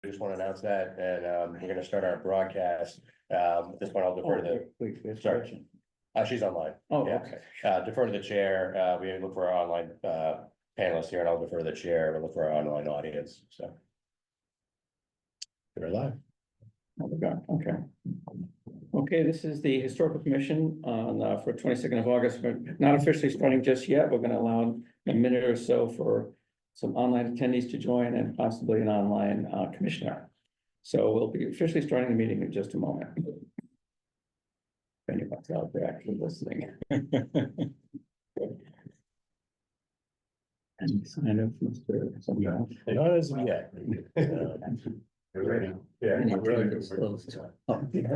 just want to announce that, and we're gonna start our broadcast. At this point, I'll defer to the, sorry, she's online. Oh, Yeah. okay. Defer to the chair. We look for our online panelists here, and I'll defer to the chair and look for our online audience, so. We're live. Oh, we got, okay. Okay, this is the Historical Commission on, for 22nd of August. We're not officially starting just yet. We're gonna allow a minute or so for some online attendees to join and possibly an online commissioner. So we'll be officially starting the meeting in just a moment. If anyone's out there actually listening. And sign up, Mr. Somehow. Not as of yet. We're ready. Yeah. Any time it's closed. Oh, It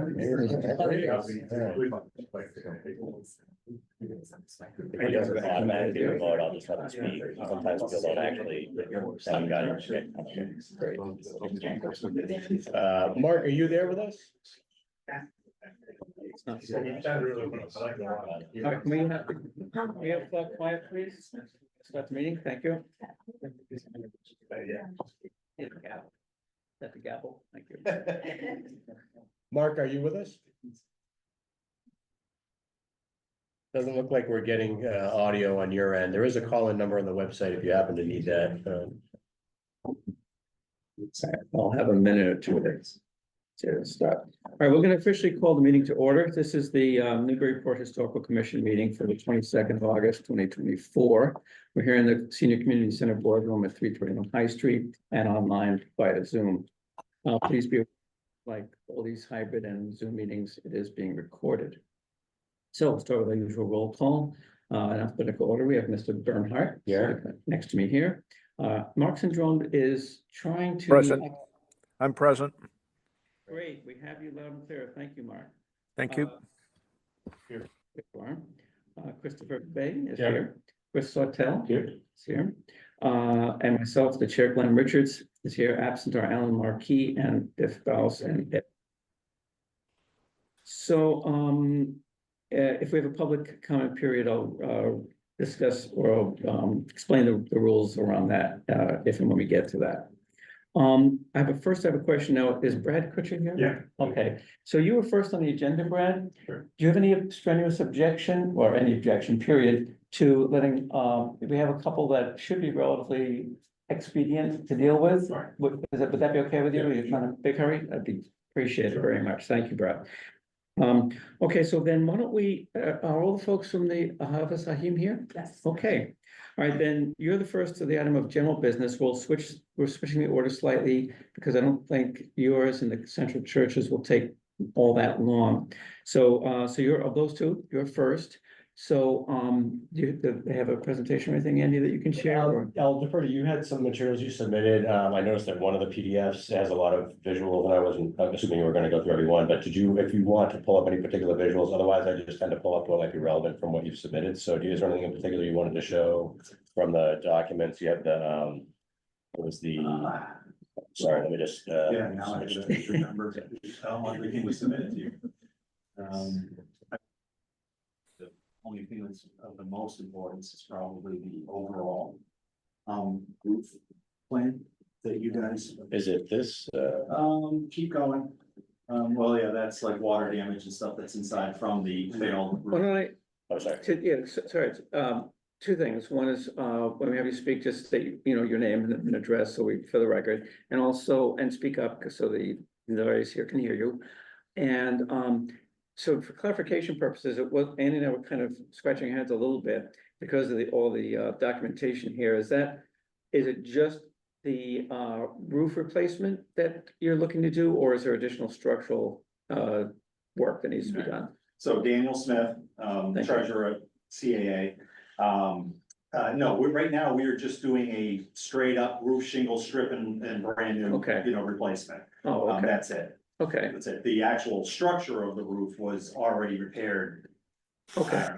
doesn't automatically remote, I'll just let them speak. Sometimes people don't actually have got it. Okay, great. Mark, are you there with us? All right, can we have quiet, please? Start the meeting, thank you. That's the gavel, thank you. Mark, are you with us? Doesn't look like we're getting audio on your end. There is a call-in number on the website if you happen to need that. I'll have a minute or two to start. All right, we're going to officially call the meeting to order. This is the Newburyport Historical Commission meeting for the 22nd of August, 2024. We're here in the Senior Community Center boardroom at 321 High Street and online via Zoom. Please be like all these hybrid and Zoom meetings, it is being recorded. So we'll start with our usual roll call. In alphabetical order, we have Mr. Bernhardt here next to me here. Mark Syndrome is trying to. Present. I'm present. Great, we have you loud and clear. Thank you, Mark. Thank you. Here. Christopher Bay is here. Chris Sautel is here. And myself, the chair, Glenn Richards, is here. Absent are Alan Marquis and Biff Bowles and Biff. So if we have a public comment period, I'll discuss or I'll explain the rules around that if and when we get to that. I have a question now. Is Brad Kutcher here? Yeah. Okay, so you were first on the agenda, Brad. Sure. Do you have any strenuous objection or any objection period to letting, we have a couple that should be relatively expedient to deal with? Sure. Would that be okay with you? Yeah, Are you in a big hurry? That'd be appreciated very much. Thank you, Brad. Okay, so then why don't we, are all the folks from the Havas Ahim here? Yes. Okay, all right, then you're the first to the item of general business. We're switching the order slightly because I don't think yours and the central churches will take all that long. So, so you're of those two, you're first. So, do they have a presentation or anything, Andy, that you can share? Or? I'll defer to you. Had some materials you submitted. I noticed that one of the PDFs has a lot of visuals, and I'm assuming you were going to go through every one, but if you want to pull up any particular visuals, otherwise I just tend to pull up what might be relevant from what you've submitted. So is there anything in particular you wanted to show from the documents? You have the, what was the, sorry, let me just. Yeah, now I just remember everything was submitted to you. The only thing that's of the most importance is probably the overall roof plan that you guys. Is it this? Keep going. Well, yeah, that's like water damage and stuff that's inside from the failed Why roof. don't Oh, sorry. sorry, two things. One is, when we have you speak, just state, your name and address, so for the record, and also, and speak up, so the audience here can hear you. And, so for clarification purposes, it was, Andy and I were kind of scratching our heads a little bit because of all the documentation here. Is it just the, roof replacement that you're looking to do, or is there additional structural, work that needs to be done? So Daniel Smith, you. treasurer at CAA. No, right now we are just doing a straight up roof shingle strip and brand new, Okay. Replacement. Oh, okay, That's it. okay, That's it. The actual structure of the roof was already repaired. okay.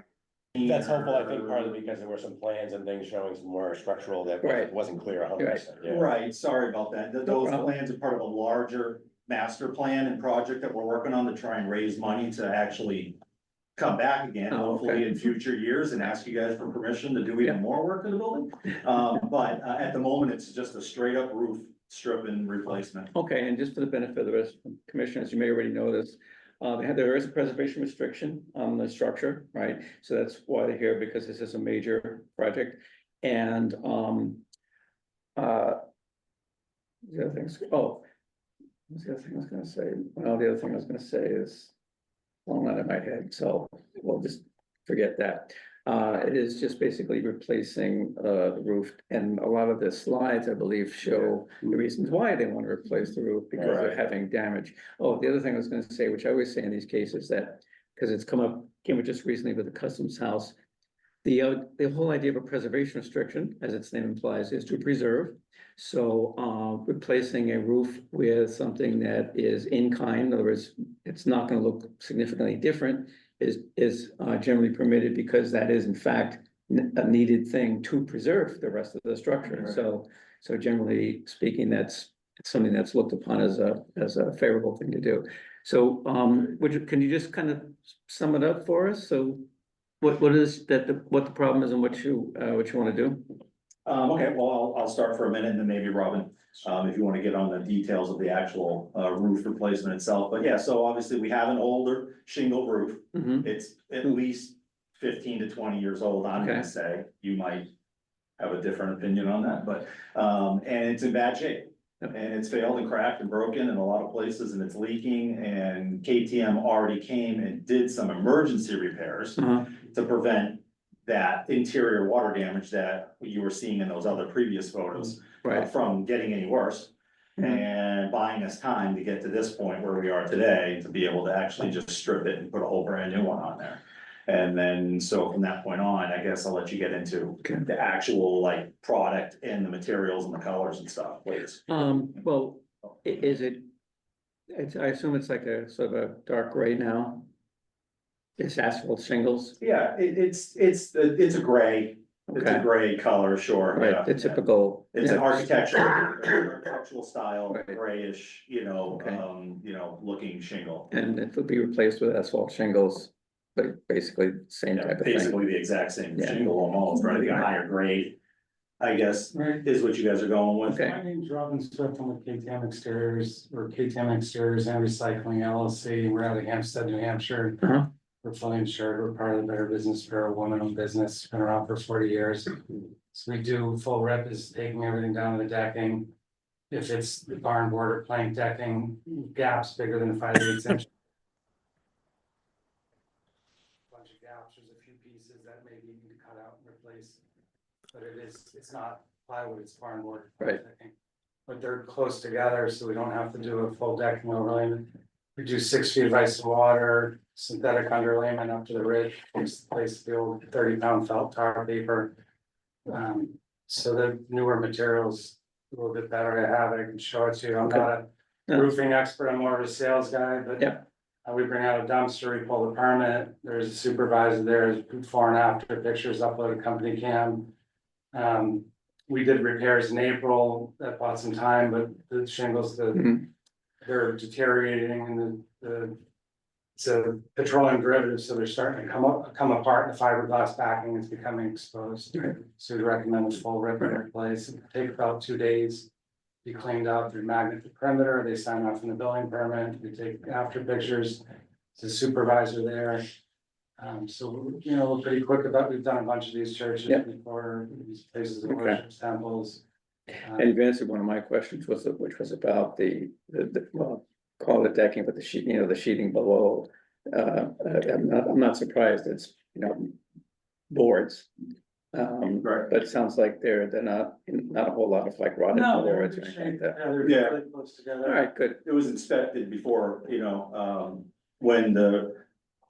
That's helpful, I think, partly because there were some plans and things showing some more structural that Right. wasn't clear 100%. Yeah. Right, sorry about that. Those problem. plans are part of a larger master plan and project that we're working on to try and raise money to actually come back again, Oh, hopefully okay. in future years, and ask you guys for permission to do even more work in the building. But at the moment, it's just a straight up roof stripping replacement. Okay, and just for the benefit of the rest of the commissioners, you may already know this. There is a preservation restriction on the structure, right? So that's why they're here, because this is a major project. And, the other things, what's the other thing I was gonna say? Well, the other thing I was gonna say is, well, not in my head, so we'll just forget that. It is just basically replacing the roof, and a lot of the slides, I believe, show the reasons why they want to replace the roof, because they're Right. having damage. Oh, the other thing I was gonna say, which I always say in these cases, that, because it's came up just recently with the customs house. The whole idea of a preservation restriction, as its name implies, is to preserve. So, replacing a roof with something that is in kind, in other words, it's not gonna look significantly different, is generally permitted, because that is in fact a needed thing to preserve the rest of the structure. Right. So generally speaking, it's something that's looked upon as a favorable thing to do. So, can you just kind of sum it up for us? So what is that, what the problem is and what you want to do? Okay, well, I'll start for a minute and then maybe Robin, if you want to get on the details of the actual, roof replacement itself. But yeah, so obviously we have an older shingle roof. Mhm. It's at least 15 to 20 years old, I'm Okay. gonna say. You might have a different opinion on that, but, and it's in bad shape. Yep. And it's failed and cracked and broken in a lot of places, and it's leaking, and KTM already came and did some emergency repairs Uh-huh. to prevent that interior water damage that you were seeing in those other previous photos. Right. From getting any worse. Mhm. And buying us time to get to this point where we are today, to be able to actually just strip it and put a whole brand new one on there. And then, so from that point on, I guess I'll let you get into Okay. the actual like product and the materials and the colors and stuff, please. Well, is it? I assume it's like a sort of a dark gray now. It's asphalt shingles, Yeah, it's a gray, it's a okay, gray color, sure, yeah. right, the typical. It's an yeah. architectural style, Right. grayish, Okay. looking shingle. And it would be replaced with asphalt shingles, but basically same Yeah, type of thing. basically the exact same Yeah. shingle almost, but I think a higher grade, I guess, Right. is what you guys are going with. Okay. My name's Robin Swift, I'm with KTM Exteriors, or KTM Exteriors and Recycling LLC, we're out of Hampstead, New Hampshire. Uh-huh. We're fully insured, we're part of the Better Business Bureau, woman-owned business, been around for 40 years. So we do full rep is taking everything down to the decking. If it's the barn board or plank decking, gaps bigger than 5/8 inch. Bunch of gaps, there's a few pieces that maybe you need to cut out and replace. But it's not plywood, it's barn board. Right. decking. But they're close together, so we don't have to do a full decking overlay. We do 6 feet of ice and water, synthetic underlayment up to the ridge, place the old 30-pound felt tar paper. So the newer materials, a little bit better to have, I can show it to you, I'm not a Yeah. roofing expert, I'm more of a sales guy, but. Yeah. We bring out a dumpster, we pull the permit, there's a supervisor there, before and after pictures, upload a company cam. We did repairs in April, that bought some time, but the shingles, Mhm. they're deteriorating and it's a petroleum derivative, so they're starting to come apart, and the fiberglass backing is becoming exposed. Right. So we recommend a full rip and replace, it'll take about 2 days. Be cleaned out through magnet perimeter, they sign off on the building permit, we take after pictures, it's a supervisor there. So, we're pretty quick about, we've done a bunch of these churches Yeah. before, these places of Okay. worship, temples. And you've answered one of my questions, which was about well, call it decking, but the sheet, the sheeting below. I'm not surprised, it's, boards. Right. But it sounds like they're not a whole lot of like rotted No, they're in boards or good anything like shape, that. they're Yeah. really close together. All right, good, It was inspected before, when the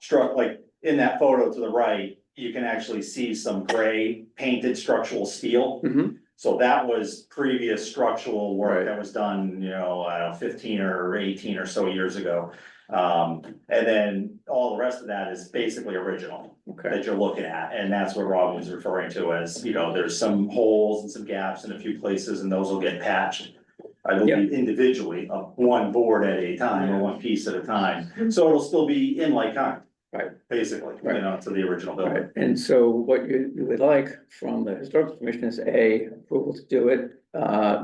struck, like, in that photo to the right, you can actually see some gray painted structural steel. Mhm. So that was previous structural work Right. that was done, I don't know, 15 or 18 or so years ago. And then all the rest of that is basically original okay, that you're looking at, and that's what Rob was referring to as, there's some holes and some gaps in a few places, and those will get patched. I believe individually, of one board at a time or one piece at a time, so it'll still be in like kind. Right. basically, Right. you know, to the original building. Right, and so what you would like from the historical commission is approval to do it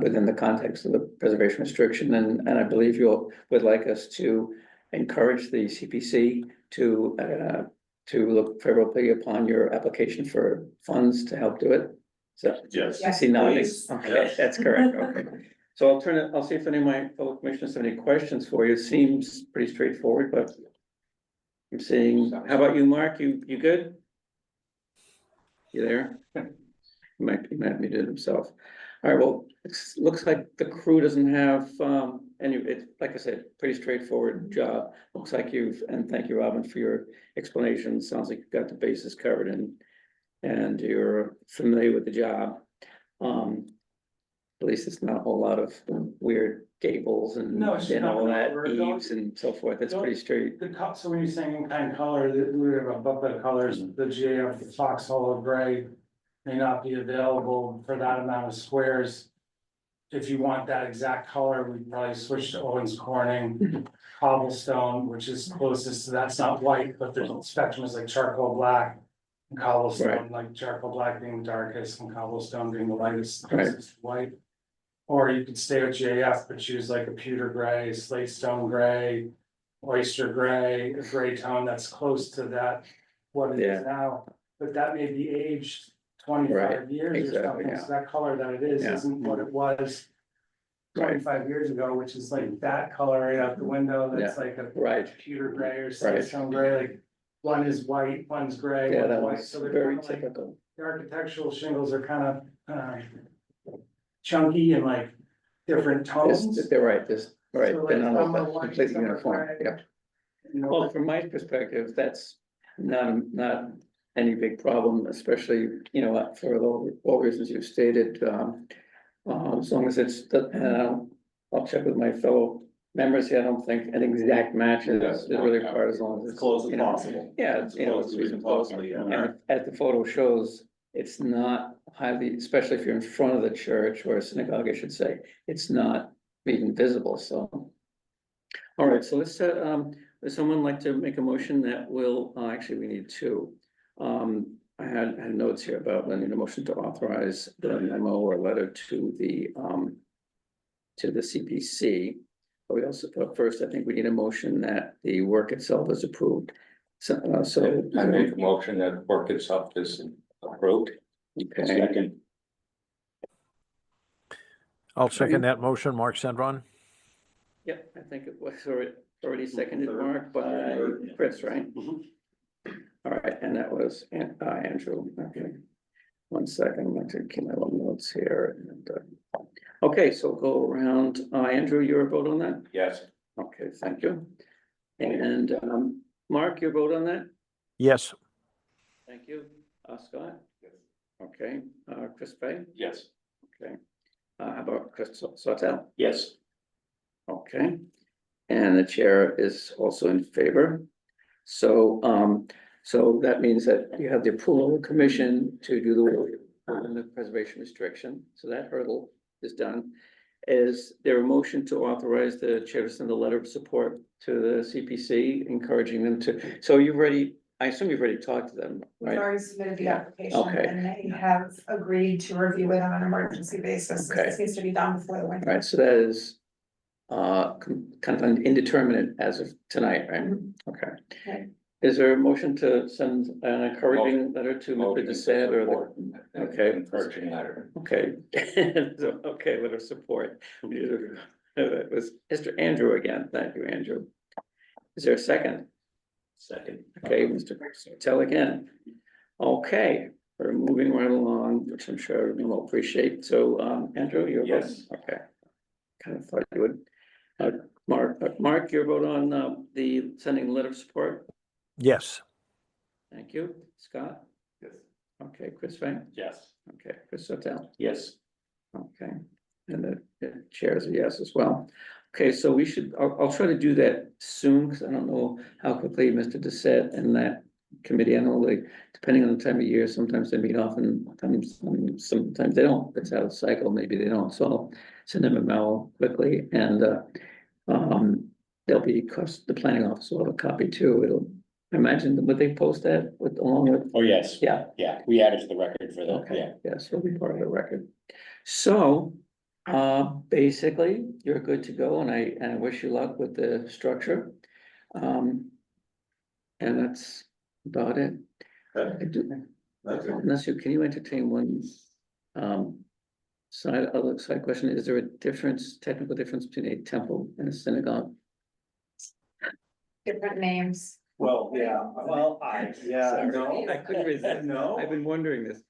within the context of the preservation restriction, and I believe would like us to encourage the CPC to look favorably upon your application for funds to help do it. So, Yes. I see nodding. please. Okay, Yes. that's correct, okay. So I'll see if any of my fellow commissioners have any questions for you. It seems pretty straightforward, but I'm seeing, how about you, Mark? You good? You there? He might muted himself. All right, well, looks like the crew doesn't have, it's, like I said, pretty straightforward job. Looks like and thank you, Robin, for your explanation. Sounds like you've got the bases covered and you're familiar with the job. At least it's not a whole lot of weird gables and No, it's just all not that over. eaves and so forth. It's pretty straight. So when you're saying in kind of color, we have a bucket of colors, the GAF foxhole gray may not be available for that amount of squares. If you want that exact color, we'd probably switch to Owens Corning cobblestone, which is closest to, that's not white, but the spectrum is like charcoal black. And cobblestone, Right. like charcoal black being the darkest and cobblestone being the lightest, Right. closest to white. Or you could stay with GAF, but choose like a pewter gray, slate stone gray, oyster gray, a gray tone that's close to that, what it Yeah. is now. But that may be aged Right, 25 years or exactly, something, yeah. so that color that it is Yeah. isn't what it was Right. 25 years ago, which is like that color right out the window, that's like a Right. pewter gray or slate Right. stone gray, like one is white, one's gray, Yeah, one's that white, was so they're very kind of like, typical. the architectural shingles are kind of chunky and like different tones. They're right, right, So, they're like, not some all are white, completely some are uniform, gray. yeah. You know, Well, from my perspective, that's not any big problem, especially, for all reasons you've stated. As long as it's, I'll check with my fellow members here. I don't think an exact match is really required, as long as As it's. close as you know, possible. Yeah, As it's close as we can reasonable. possibly, yeah. And as the photo shows, it's not highly, especially if you're in front of the church or a synagogue, I should say, it's not even visible, so. All right, so let's set, would someone like to make a motion that will, actually, we need two. I had notes here about, I need a motion to authorize the memo or letter to the CPC. But we also, but first, I think we need a motion that the work itself is approved. So, I make a motion that work itself is approved. okay, Second, I'll second that motion, Mark Sendron. yep, I think it was already seconded, Mark, by Chris, right? All right, and that was Andrew, okay. 1 second, I'm going to keep my little notes here. Okay, so we'll go around, Andrew, your vote on that? yes, Okay, thank you. And, Mark, your vote on that? Yes, Thank you. Scott? Okay, Chris Fay? yes, Okay. How about Chris Sautel? yes, Okay, and the chair is also in favor. So, so that means that you have the approval of the commission to do the work within the preservation restriction, so that hurdle is done. Is there a motion to authorize the chair to send a letter of support to the CPC, encouraging them to, so I assume you've already talked to them, We've right? already submitted the application Okay. and they have agreed to review it on an emergency basis. Okay. This needs to be done before the All winter. right, so that is kind of indeterminate as of tonight, right? Okay. Okay. Is there a motion to send an encouraging letter to Mr. motion to Desaid or support. the, okay. Encouraging letter. Okay, so, okay, letter of support. It was Mr. Andrew again. Thank you, Andrew. Is there a second? Second. Okay, Mr. Tell again. Okay, we're moving right along, which I'm sure everyone will appreciate. So, Andrew, your vote? Yes. Okay. Kind of thought you would. Mark, your vote on the sending the letter of support? yes, Thank you. Scott? Yes. Okay, Chris Fang? Yes. Okay, Chris Sotel? Yes. Okay, and the chair is a yes as well. Okay, so we should, I'll try to do that soon, because I don't know how quickly Mr. Desaid and that committee, I know, like, depending on the time of year, sometimes they meet often, sometimes they don't, it's out of cycle, maybe they don't, so I'll send them a memo quickly, and there'll be, of course, the planning office will have a copy too, I imagine, would they post that with, along with, Oh, yes, yeah, yeah, we added to the record for the, okay, yeah. yes, it'll be part of the record. So, basically, you're good to go, and I wish you luck with the structure. And that's about it. I do, unless you, can you entertain one, side question, is there a difference, technical difference between a temple and a synagogue? Different names. Well, yeah, Sorry, I couldn't resist. No. I've been wondering this.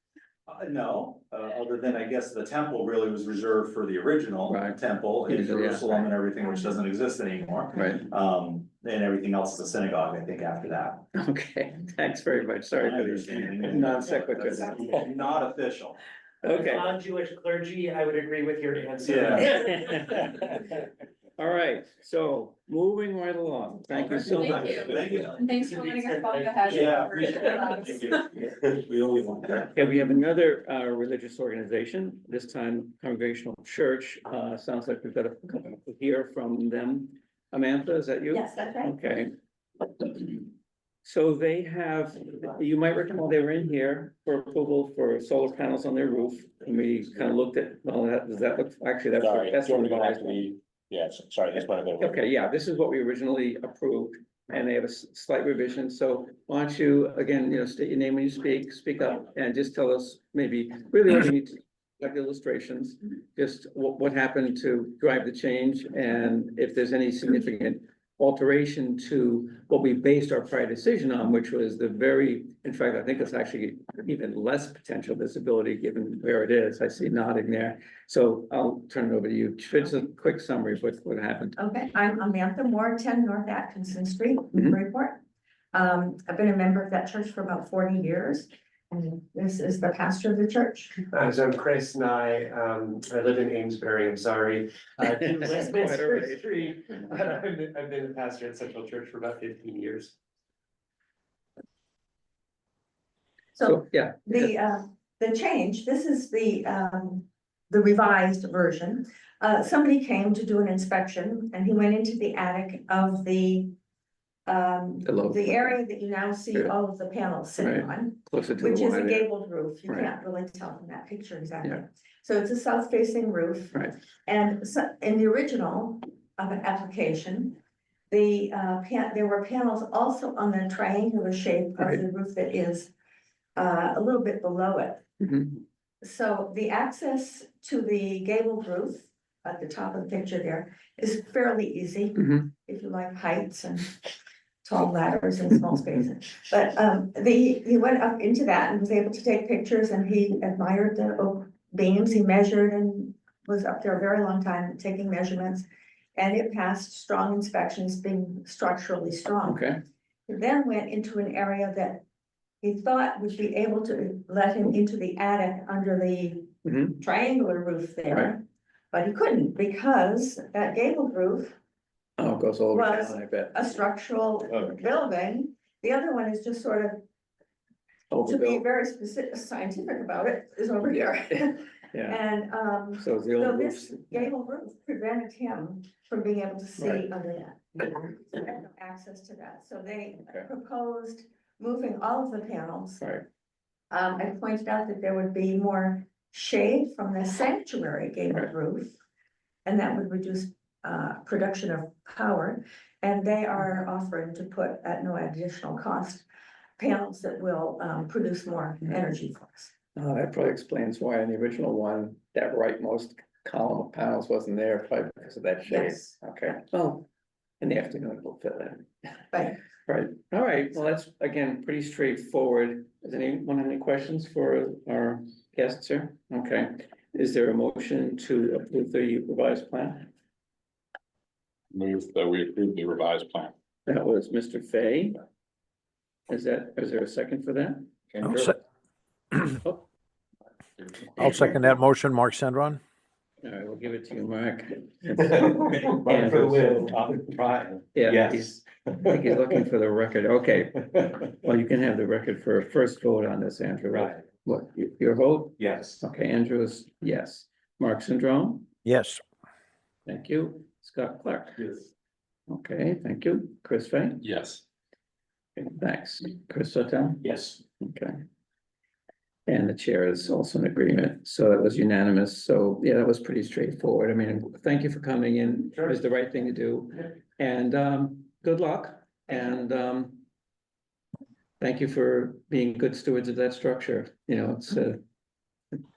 No, other than I guess the temple really was reserved for the original Right. temple in Yeah. Jerusalem and everything, which doesn't exist anymore. Right, And everything else is a synagogue, I think, after that. okay, thanks very much, sorry for these non sequiturs. Not official. Okay. Non-Jewish clergy, I would agree with your answer. Yeah. All right, so moving right along, thank you so Thank much. you. Thank you. And thanks for letting us follow ahead. Yeah, appreciate it. We always want that. Okay, we have another religious organization, this time Congregational Church. Sounds like we've got to hear from them. Amantha, is that you? Yes, that's right. Okay. So they have, you might recall they were in here for approval for solar panels on their roof. And we kind of looked at, well, does that look, actually, Sorry, that's do you want me to go back revised. to the, yes, sorry, this might have been. Okay, yeah, this is what we originally approved, and they have a slight revision, so why don't you, again, state your name when you speak up, and just tell us maybe, really what you need to, like illustrations, just what happened to drive the change, and if there's any significant alteration to what we based our prior decision on, which was the very, in fact, I think it's actually even less potential visibility given where it is. I see nodding there. So I'll turn it over to you. Just a quick summary of what happened. Okay, I'm Amantha Moore, 10 North Atkinson Street, Mhm. Newburyport. I've been a member of that church for about 40 years. And this is the pastor of the church. So I'm Chris and I live in Amesbury, I'm sorry. To Westminster Street. I've been a pastor at Central Church for about 15 years. So Yeah. the change, this is the revised version. Somebody came to do an inspection and he went into the attic of the area that you now see all of the panels sitting on. Closer to Which the is a line. gabled roof, you Right. can't really tell from that picture exactly. Yeah. So it's a south facing roof. Right. And so, in the original of an application, there were panels also on the triangular shape of Right. the roof that is a little bit below it. Mhm. So the access to the gabled roof at the top of the picture there is fairly easy, Mhm. if you like heights and tall ladders and small spaces. But he went up into that and was able to take pictures and he admired the oak beams. He measured and was up there a very long time taking measurements. And it passed strong inspections, being structurally strong. Okay, He then went into an area that he thought would be able to let him into the attic under the Mhm. triangular roof Right. there. But he couldn't because that gabled roof, oh, it goes all the way Was down, I bet. a structural Okay. building. The other one is just sort of, to be Overbuilt, very specific, scientific about it, is over here. yeah, And, so it's the so old this roofs. gable roof prevented him from being able to see Right. under that. So they had no access to that, so they Okay. proposed moving all of the panels. Right, I pointed out that there would be more shade from the sanctuary gabled Right. roof. And that would reduce production of power. And they are offering to put at no additional cost panels that will produce more energy for us. that probably explains why in the original one, that rightmost column of panels wasn't there, probably because of that shade. Yes. Okay, well, in the afternoon, we'll fit that. Right. Right, all right, well, that's again, pretty straightforward. Does anyone have any questions for our guests here? Okay, is there a motion to approve the revised plan? Move that we approve the revised plan. That was Mr. Fay. Is there a second for that? I'll se- I'll second that motion, Mark Sendron. All right, we'll give it to you, Mark. Run for the win, try. Yeah, Yes. he's, I think he's looking for the record. Okay, well, you can have the record for a first vote on this, Andrew. Right. What, your vote? Yes. Okay, Andrew's yes. Mark Syndrome, Yes, thank you. Scott Clark. Yes. Okay, thank you. Chris Fay. Yes. Thanks. Chris Soto? Yes. Okay. And the chair is also in agreement, so that was unanimous, so yeah, that was pretty straightforward, I mean, thank you for coming in, it was the right thing to do. And good luck, and thank you for being good stewards of that structure, you know,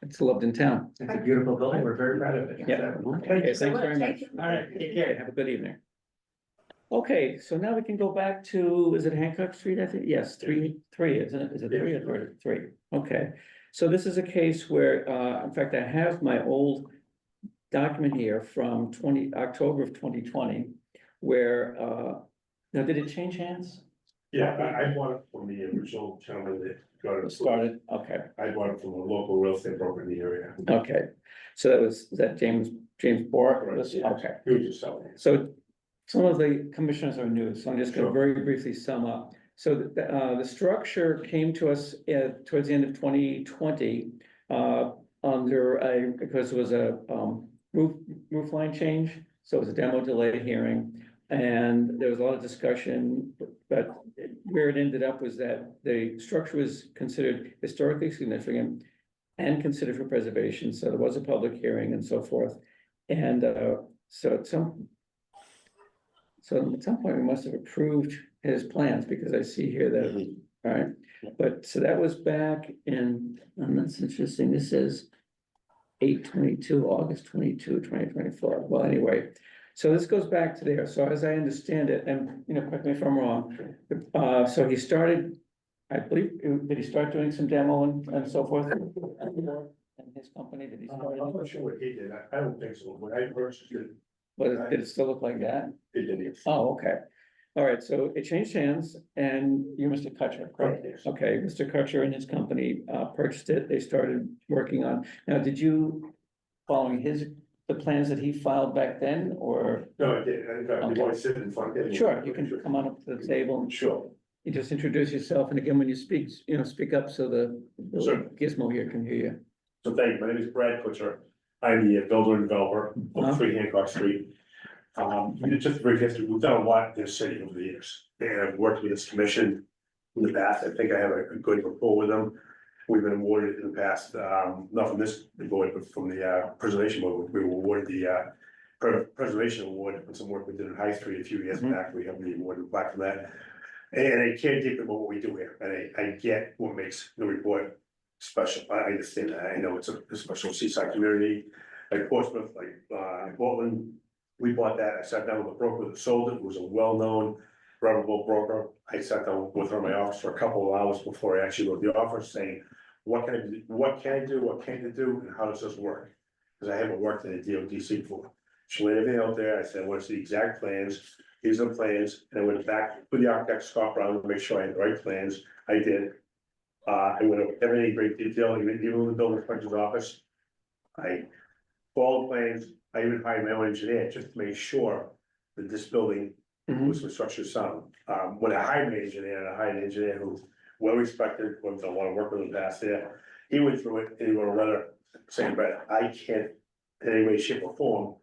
it's loved in town. It's a beautiful building. We're very proud of it. Yeah. So, Okay, thanks very much. Thank you. All right, take care. Have a good evening. Okay, so now we can go back to, is it Hancock Street, I think, yes, three, isn't it, is it three or three? Okay, so this is a case where, in fact, I have my old document here from October of 2020, where, now, did it change hands? Yeah, I bought it from the original gentleman that got it. Started, okay, I bought it from a local real estate broker in the area. okay, so is that James Bork? Correct, yeah. Okay. He was just selling it. So some of the commissioners are new, so I'm just gonna Sure. very briefly sum up. So the structure came to us towards the end of 2020 because it was a roof line change, so it was a demo delay hearing. And there was a lot of discussion, but where it ended up was that the structure was considered historically significant and considered for preservation, so there was a public hearing and so forth. And so at some point, we must have approved his plans, because I see here that, all right, but so that was back in, and that's interesting, this says 8/22, August 22, 2024. Well, anyway, so this goes back to there, so as I understand it, and, you know, correct me if I'm wrong, so he started, I believe, did he start doing some demo and so forth? And his company, did he start? I'm not sure what he did. I don't think so. When I purchased it, But did it still look like that? it didn't. Oh, okay. All right, so it changed hands and you're Mr. Kutcher, correct? Yes. Okay, Mr. Kutcher and his company purchased it. They started working on, now, did you, following the plans that he filed back then, or? No, it did. In fact, you want to sit in front of it? Sure, you can come on up to the table and Sure. you just introduce yourself. And again, when you speak, you know, speak up so the Sure. gizmo here can hear you. So thank you. My name is Brad Kutcher. I'm the builder and developer Uh-huh. of 3 Hancock Street. Just a brief history, we've done a lot in this city over the years, and I've worked with this commission in the past. I think I have a good rapport with them. We've been awarded in the past, not from this board, but from the preservation board. We were awarded the preservation award for some work we did in High Street a few years back. We have the award back from that. And I care deeply about what we do here, and I get what makes the report special. I understand that. I know it's a special seaside community, like Portsmouth, like Portland. We bought that. I sat down with the broker that sold it. It was a well-known, reputable broker. I sat down with her in my office for a couple of hours before I actually wrote the offer, saying, what can I do, what can't I do, and how does this work? Because I haven't worked in a DOTC before. She laid everything out there. I said, I want to see the exact plans. These are the plans. And I went back with the architect, Scott Brown, to make sure I had the right plans. I did. I went over everything in great detail, even in the building inspector's office. I followed plans. I even hired my own engineer just to make sure that this building was construction sound. When I hired an engineer who well respected, who I've done a lot of work with in the past there. He went through it and he wrote a letter saying, Brett, I can't in any way, shape or form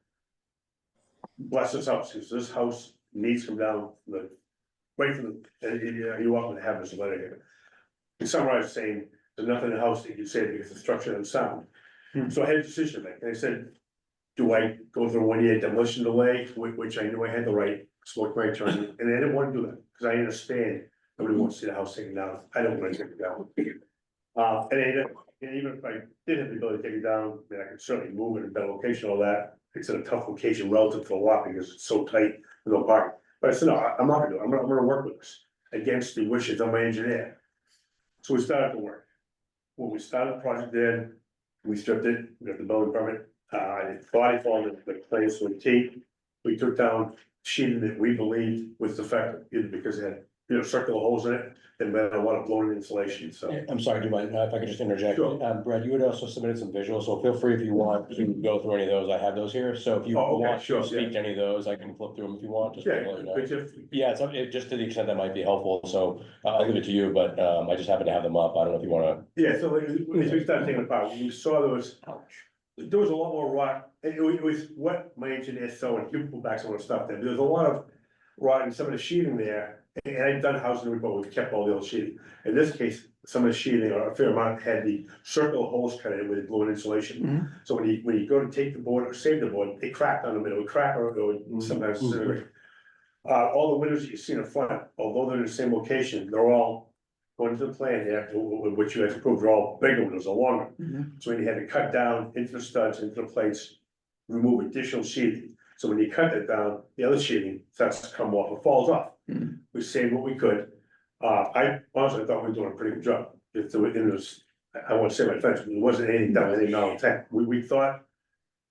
bless this house, because this house needs to come down right from the, and you're welcome to have this letter here. He summarized saying, there's nothing in the house that you can say because the structure and sound. So I had a decision to make, and I said, do I go through a 1-year demolition delay, which I knew I had the right, spoke to my attorney, and I didn't want to do that, because I understand nobody wants to see the house taken down. I don't want to take it down. And even if I did have the ability to take it down, then I could certainly move it in a better location, all that. It's in a tough location relative to the lot because it's so tight with no parking. But I said, no, I'm not gonna do it. I'm gonna work with this against the wishes of my engineer. So we started to work. When we started the project then, we stripped it, we got the building permit, body formed the plans to a T. We took down sheeting that we believed was defective, either because it had, circular holes in it, and then a lot of blown insulation, so. I'm sorry, do you mind if I could just interject? Sure. Brad, you had also submitted some visuals, so feel free if you want to go through any of those. I have those here, so if you Oh, okay, want sure, to speak to any of those, I can flip through them if you want, just to Yeah, let you know. but just, Yeah, just to the extent that might be helpful, so I'll leave it to you, but I just happen to have them up. I don't know if you wanna. yeah, so as we started taking it apart, we saw there was a lot more rot, and it was what my engineer saw, and he pulled back some of the stuff there, there's a lot of rotting some of the sheeting there, and I've done housing report, we've kept all the old sheeting. In this case, some of the sheeting, or a fair amount, had the circle holes cut in with glue and insulation. Mhm. So when you go to take the board or save the board, it cracked on the middle, it would crack or it would sometimes disintegrate. All the windows that you see in the front, although they're in the same location, they're all going to the plan here, which you guys approved, they're all bigger windows, are longer. Mhm. So when you had to cut down into the studs, into the plates, remove additional sheething. So when you cut it down, the other sheeting starts to come off, it falls off. Mhm. We saved what we could. I honestly thought we were doing a pretty good job. If there was, I won't say my fence, but it wasn't anything done, anything non-intent. We thought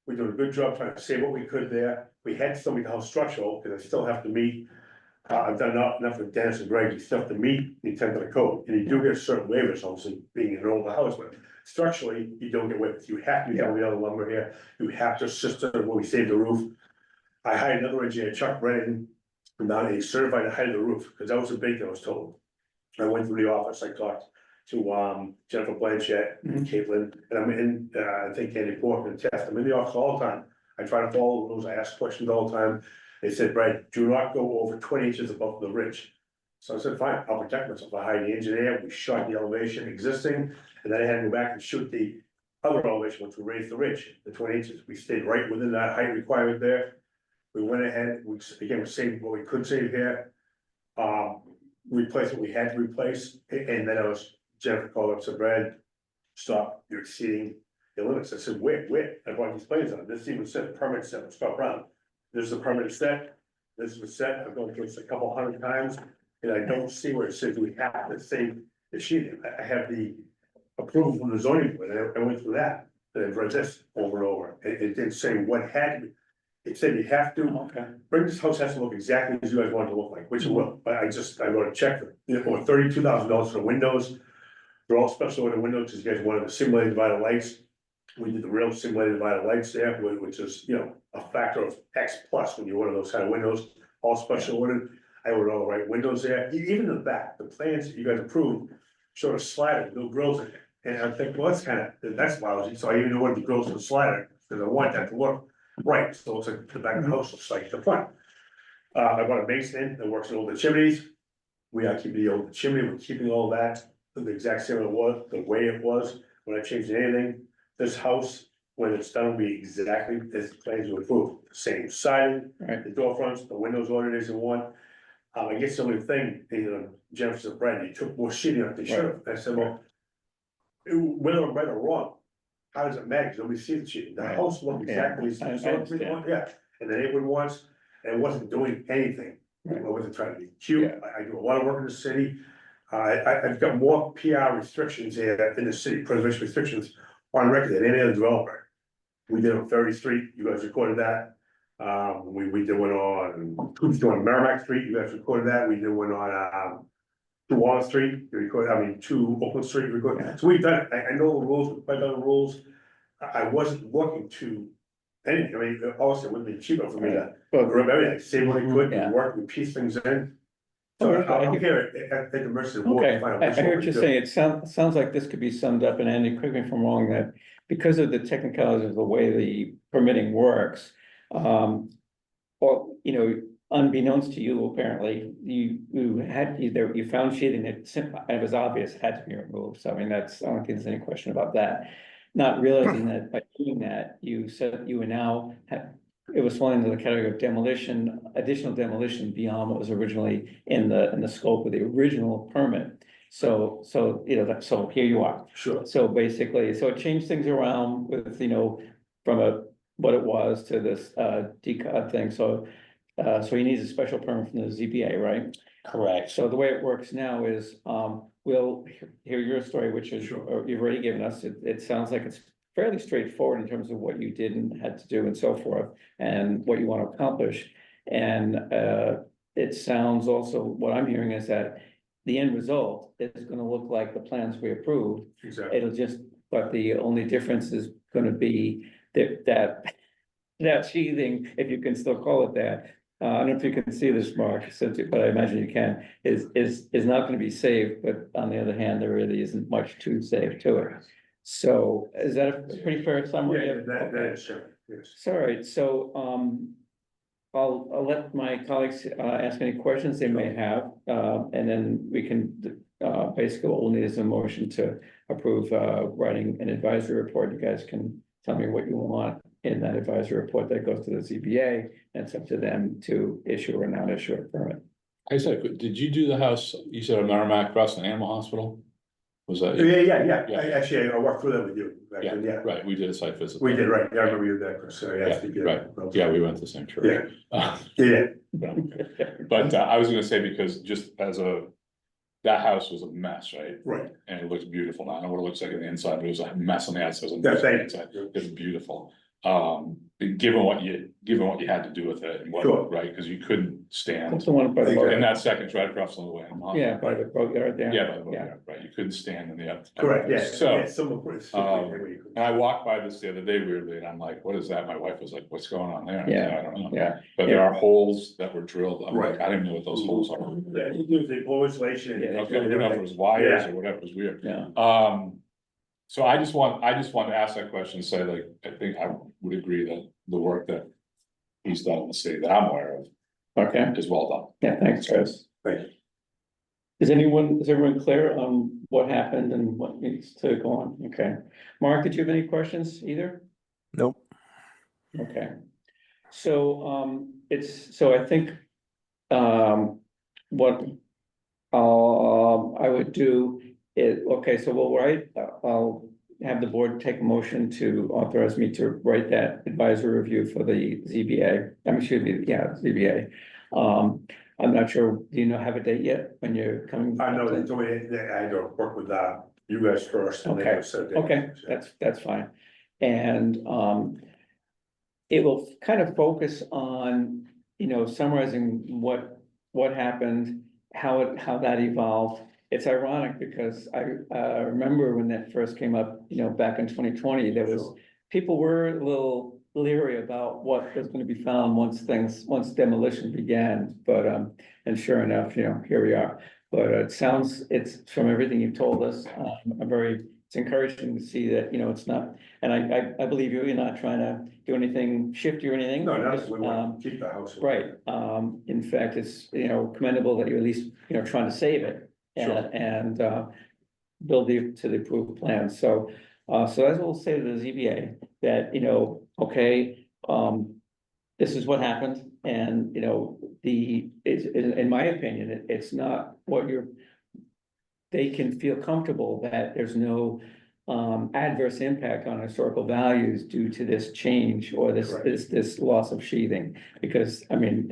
we did a good job trying to save what we could there. We had to still make the house structural, because I still have to meet. I've done enough with Dennis and Greg, you still have to meet the intent of the code, and you do get certain waivers, obviously, being an older house, but structurally, you don't get waivers. You have to use all the other lumber here, you have to assist when we save the roof. I hired another engineer, Chuck Brennan, from down here, he certified the height of the roof, because that was a big thing I was told. I went through the office, I talked to Jennifer Blanchett and Caitlin, and I'm in, I think Andy Pork and Tess, I'm in the office all the time. I try to follow the rules, I ask questions all the time. They said, Brad, do not go over 20 inches above the ridge. So I said, fine, I'll protect myself. I hired the engineer, we shot the elevation existing, and then I had to go back and shoot the other elevation once we raised the ridge, the 20 inches. We stayed right within that height requirement there. We went ahead, we saved what we could save here. Replaced what we had to replace, and then Jennifer called up and said, Brad, stop, you're exceeding the limits. I said, wait, I brought these plans on, this even said permit set, Scott Brown. This is the permit set, this is the set, I've gone through this a couple hundred times, and I don't see where it says we have to save the sheeting. I have the approval from the zoning board, and I went through that, and I've read this over and over, it didn't say what had to be. It said you have to, Okay. bring this house has to look exactly as you guys want it to look like, which it will, but I wrote a check for, $32,000 for the windows. They're all special order windows, because you guys wanted the simulated divided lights. We did the real simulated divided lights there, which is, a factor of X plus when you order those kind of windows, all special ordered. I ordered all the right windows there, even in the back, the plans that you guys approved showed a slider, with no grills in it. And I'm thinking, well, that's lousy, so I even ordered the grills for the slider, because I want that to look right, so it looks like the back of the house looks like the front. I bought a mason in that works in all the chimneys. We are keeping the old chimney, we're keeping all that, the exact same it was, the way it was, when I changed anything. This house, when it's done, will be exactly as plans were approved, same siding, Right. the door fronts, the windows ordered as in one. I guess the only thing, Jennifer said, Brad, you took more sheeting off the shirt. I said, well, whether I'm right or wrong, how does it matter? Because nobody sees the sheeting. The Right. house looked exactly as I the understand. yeah, and the neighborhood wants, and it wasn't doing anything. Right. I wasn't trying to be cute. Yeah. I do a lot of work in the city. I've got more PR restrictions here in the city, preservation restrictions on record than any other developer. We did on 30th Street, you guys recorded that. We did one on, who's doing Merrimack Street, you guys recorded that. We did one on, 2 Walnut Street, you recorded, 2 Oakland Street, you recorded. Yeah. So we've done it. I know the rules, we've done the rules. I wasn't looking to anything, obviously it would be cheaper for me to Well, grab everything, save what I could, Yeah. and work, and piece things in. So Okay. I'm here at the mercy of the board. okay, to find out I which hear one what we you're do. saying. It sounds like this could be summed up, and Andy, correct me if I'm wrong, that because of the technicalities of the way the permitting works, unbeknownst to you, apparently, you found sheeting that it was obvious had to be removed. So I mean, I don't think there's any question about that. Not realizing that by doing that, you said you were now it was falling into the category of demolition, additional demolition beyond what was originally in the scope of the original permit. So so here you are. Sure. So basically, so it changed things around with, from what it was to this decod thing, so he needs a special permit from the ZBA, right? Correct. So the way it works now is, we'll hear your story, which is, Sure. you've already given us, it sounds like it's fairly straightforward in terms of what you did and had to do and so forth, and what you want to accomplish. And it sounds also, what I'm hearing is that the end result is gonna look like the plans we approved. Exactly. But the only difference is gonna be that sheathing, if you can still call it that. I don't know if you can see this, Mark, but I imagine you can, is not gonna be saved, but on the other hand, there really isn't much to save to it. So is that a pretty fair summary Yeah, of? that is sure, yes. Sorry, so, I'll let my colleagues, ask any questions they may have, and then we can, basically what we'll need is a motion to approve, writing an advisory report. You guys can tell me what you want in that advisory report that goes to the ZBA, and it's up to them to issue or not issue a permit. I said, did you do the house, you said on Merrimack Cross and Animal Hospital? Was that? Yeah, Yeah. actually, I worked for them with you, back Yeah, then, yeah, right, we did a site visit. we did, right, yeah, I remember you there, Chris, so, yeah. Yeah, right. Yeah, we went to the same church. Yeah, But I was gonna say, because just as that house was a mess, right? right, And it looks beautiful now. I don't know what it looks like on the inside, but it was a mess on the outside. It was a Yeah, mess on the thank inside. It was beautiful. Given what you had to do with it and what, Sure. right, because you couldn't That's stand. the one by the Exactly. And boat. that second's right across from the way. Yeah, by the boatyard there. Yeah, by the boatyard, right, you couldn't stand in the. correct, yeah, So, yeah, someone put it. and I walked by this the other day weirdly, and I'm like, what is that? My wife was like, what's going on there? I said, Yeah. I don't know. Yeah, But there are holes that were drilled. I'm like, Right. I didn't know what those holes are. Yeah, you do the blow insulation. Yeah, Okay, I don't know if it was wires or whatever, it was weird. yeah, So I just want to ask that question, say like, I think I would agree that the work that he's done in the city that I'm aware of okay, is well done. yeah, thanks, Chris. Thank you. Is everyone clear on what happened and what needs to go on? Okay. Mark, did you have any questions either? Nope. Okay. So, so I think, what, I would do is, okay, so I'll have the board take a motion to authorize me to write that advisory review for the ZBA. ZBA. I'm not sure, do you have a date yet when you're coming? I know, they told me that I had to work with, you guys first. And Okay, they said. Okay, that's fine. And, it will kind of focus on, summarizing what happened, how that evolved. It's ironic because I remember when that first came up, back in 2020, people were a little leery about what was going to be found once demolition began, but, and sure enough, here we are. But it's from everything you've told us, it's encouraging to see that, it's not, and I believe you're not trying to do anything shifty or anything. No, no, Just, we want to keep the house. right, in fact, it's, commendable that you're at least, trying to save it. Sure. And build to the approved plan, so as we'll say to the ZBA, that, okay, this is what happened, and, in my opinion, it's not what they can feel comfortable that there's no adverse impact on historical values due to this change or this loss of sheathing, because, I mean,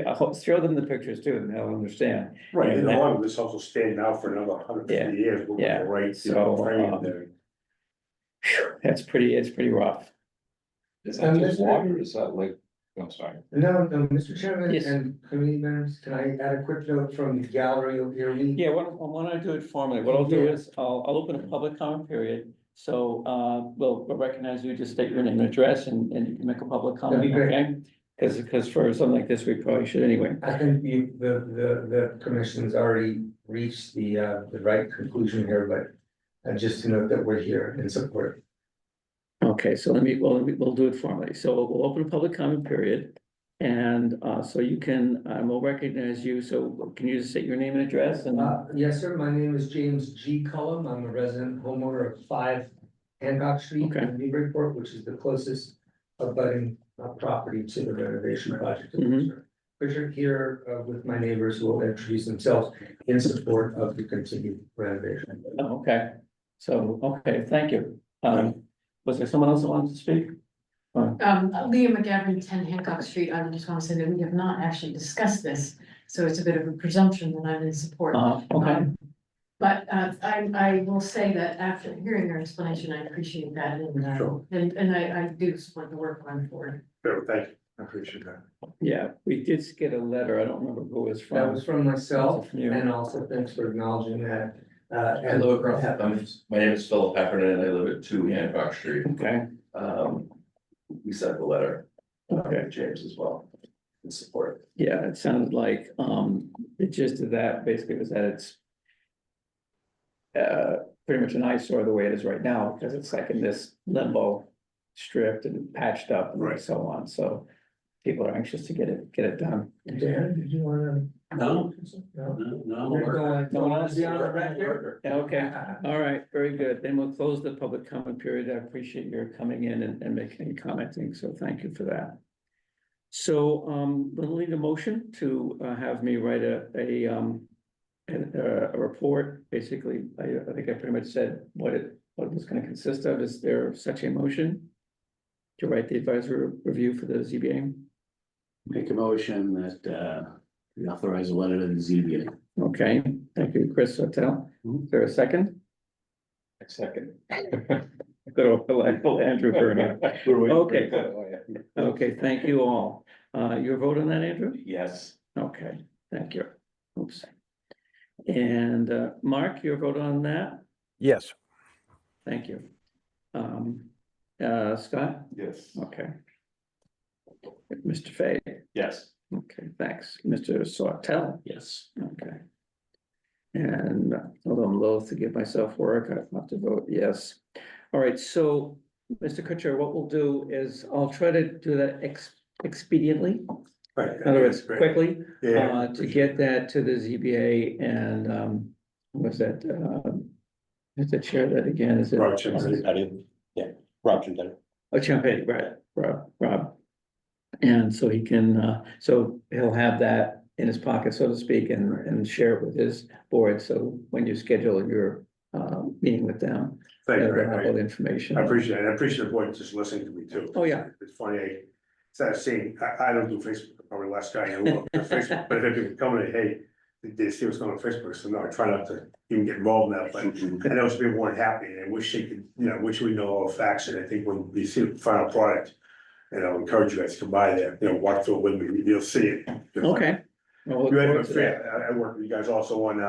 I'll show them the pictures too, and they'll understand. Right, And and that- long this house will stand now for another 150 years. We'll yeah, put the right, so, frame there. It's pretty rough. Is that just water, or is that like, I'm sorry. No, Mr. Chairman Yes. and committee members, can I add a quick note from the gallery over here? Yeah, why don't I do it formally? What I'll do is, I'll open a public comment period. So, we'll recognize you, just state your name and address, and you can make a public comment, That'd be great. okay? Because for something like this, we probably should anyway. I think the commission's already reached the right conclusion here, but just to note that we're here in support. Okay, so we'll do it formally. So we'll open a public comment period. And, so you can, we'll recognize you. So can you just state your name and address and? Yes, sir. My name is James G. Cullum. I'm a resident homeowner of 5 Hancock Street Okay. in Newburyport, which is the closest abutting property to the renovation project. Mhm. Richard here with my neighbors who will introduce themselves in support of the continued renovation. Oh, okay. So, okay, thank you. Was there someone else that wanted to speak? Leah McGavin, 10 Hancock Street. I just want to say that we have not actually discussed this, so it's a bit of a presumption that I'm in support. Okay, But I will say that after hearing your explanation, I appreciate that, Sure. and I do support the work going forward. Very, thank you, I appreciate that. yeah, we did get a letter. I don't remember who it was from. That was from myself, From you. and also thanks for acknowledging that. I live across, my name is Philip Heffernan, I live at 2 Hancock Street. Okay, We sent the letter, Okay. to James as well, in support. yeah, it sounded like, the gist of that basically was that it's pretty much an eyesore the way it is right now, because it's like in this limbo, stripped and patched up and Right. so on, so. people are anxious to get it done. Dan, did you wanna? No. Don't want to be on our back there? Okay, all right, very good. Then we'll close the public comment period. I appreciate your coming in and making and commenting, so thank you for that. So, we'll need a motion to, have me write a report. Basically, I think I pretty much said what it was gonna consist of. Is there such a motion to write the advisory review for the ZBA? Make a motion that, we authorize a letter to the ZBA. Okay, thank you, Chris Hotel. Is there a second? Second. Good old Andrew Burnham. Okay. Okay, thank you all. Your vote on that, Andrew? Yes. Okay, thank you. Oops. And Mark, your vote on that? Yes. Thank you. Scott? Yes. Okay. Mr. Fay? Yes. Okay, thanks. Mr. Sawtell? Yes. Okay. And although I'm loath to give myself work, I have to vote yes. All right, so Mr. Kutcher, what we'll do is I'll try to do that expediently. Right. In other words, Great. quickly, Yeah. to get that to the ZBA and, what's that, who's the chair that again, is it? Rob Chimpson. Rob Chimpson. Oh, Champagne, right, Rob. And so he can, so he'll have that in his pocket, so to speak, and share it with his board, so when you schedule your, meeting with them. Thank you, they'll have all I the information. appreciate it, I appreciate the board just listening to me too. Oh, yeah. It's funny, instead of saying, I don't do Facebook, I'm probably the last guy who will do Facebook, but if people come in, hey, they see what's going on Facebook, so no, I try not to even get involved in that, but I know some people weren't happy, and I wish they could, wish we know all the facts, and I think when we see the final product, and I'll encourage you guys to come by there, walk through it with me, you'll see it. Okay. Well, look You forward had to that. I work with you guys also on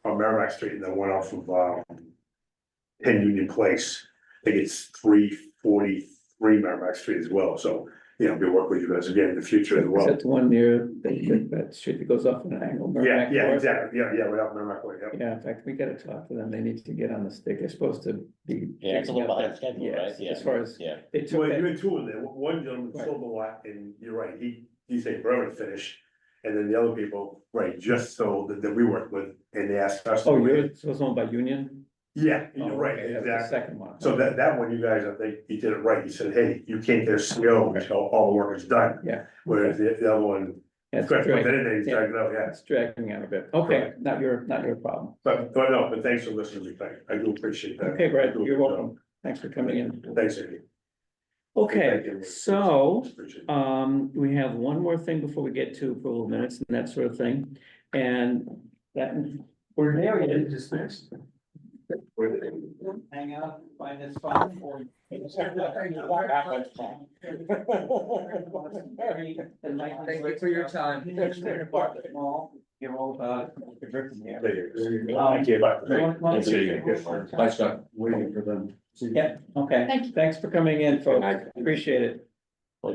Merrimack Street, and then one off of, 10 Union Place. I think it's 343 Merrimack Street as well, so, we'll work with you guys again in the future as Is well. that the one near that street that goes off in an angle? Merrimack Yeah, Court? exactly, right off Merrimack Way, yeah. Yeah, in fact, we gotta talk to them. They need to get on the stick. They're supposed to be. Yeah, it's a little fixing up behind that- schedule, yes, right? Yeah. As far as, Yeah. they took Well, you that, had two in there, one gentleman sold a lot, and you're right, he said forever to finish. And then the other people, right, just sold that we worked with, and they asked us. oh, you're, so it's owned by Union? Yeah, Oh, you're right, okay, that's the exactly. second one. So that one, you guys, I think you did it right, you said, hey, you can't get a CO until all the work is done. Yeah. Whereas the other one, It's correct, but dragging, then they dragged it out, yeah. it's dragging out a bit. Okay, not your problem. But thanks for listening to me, I do appreciate that. Okay, Brad, I do, you're welcome. Thanks for coming in. Thanks, Andy. Okay, Thank you. so, Appreciate it. we have one more thing before we get to approval of minutes and that sort of thing. And that, We're there, you didn't dismiss. hang out, find this fun or. Thank you for your time. You're all about. Thank you. Bye, Scott. Waiting for them. Yeah, okay. Thank you. Thanks for coming in, folks. Appreciate it. Why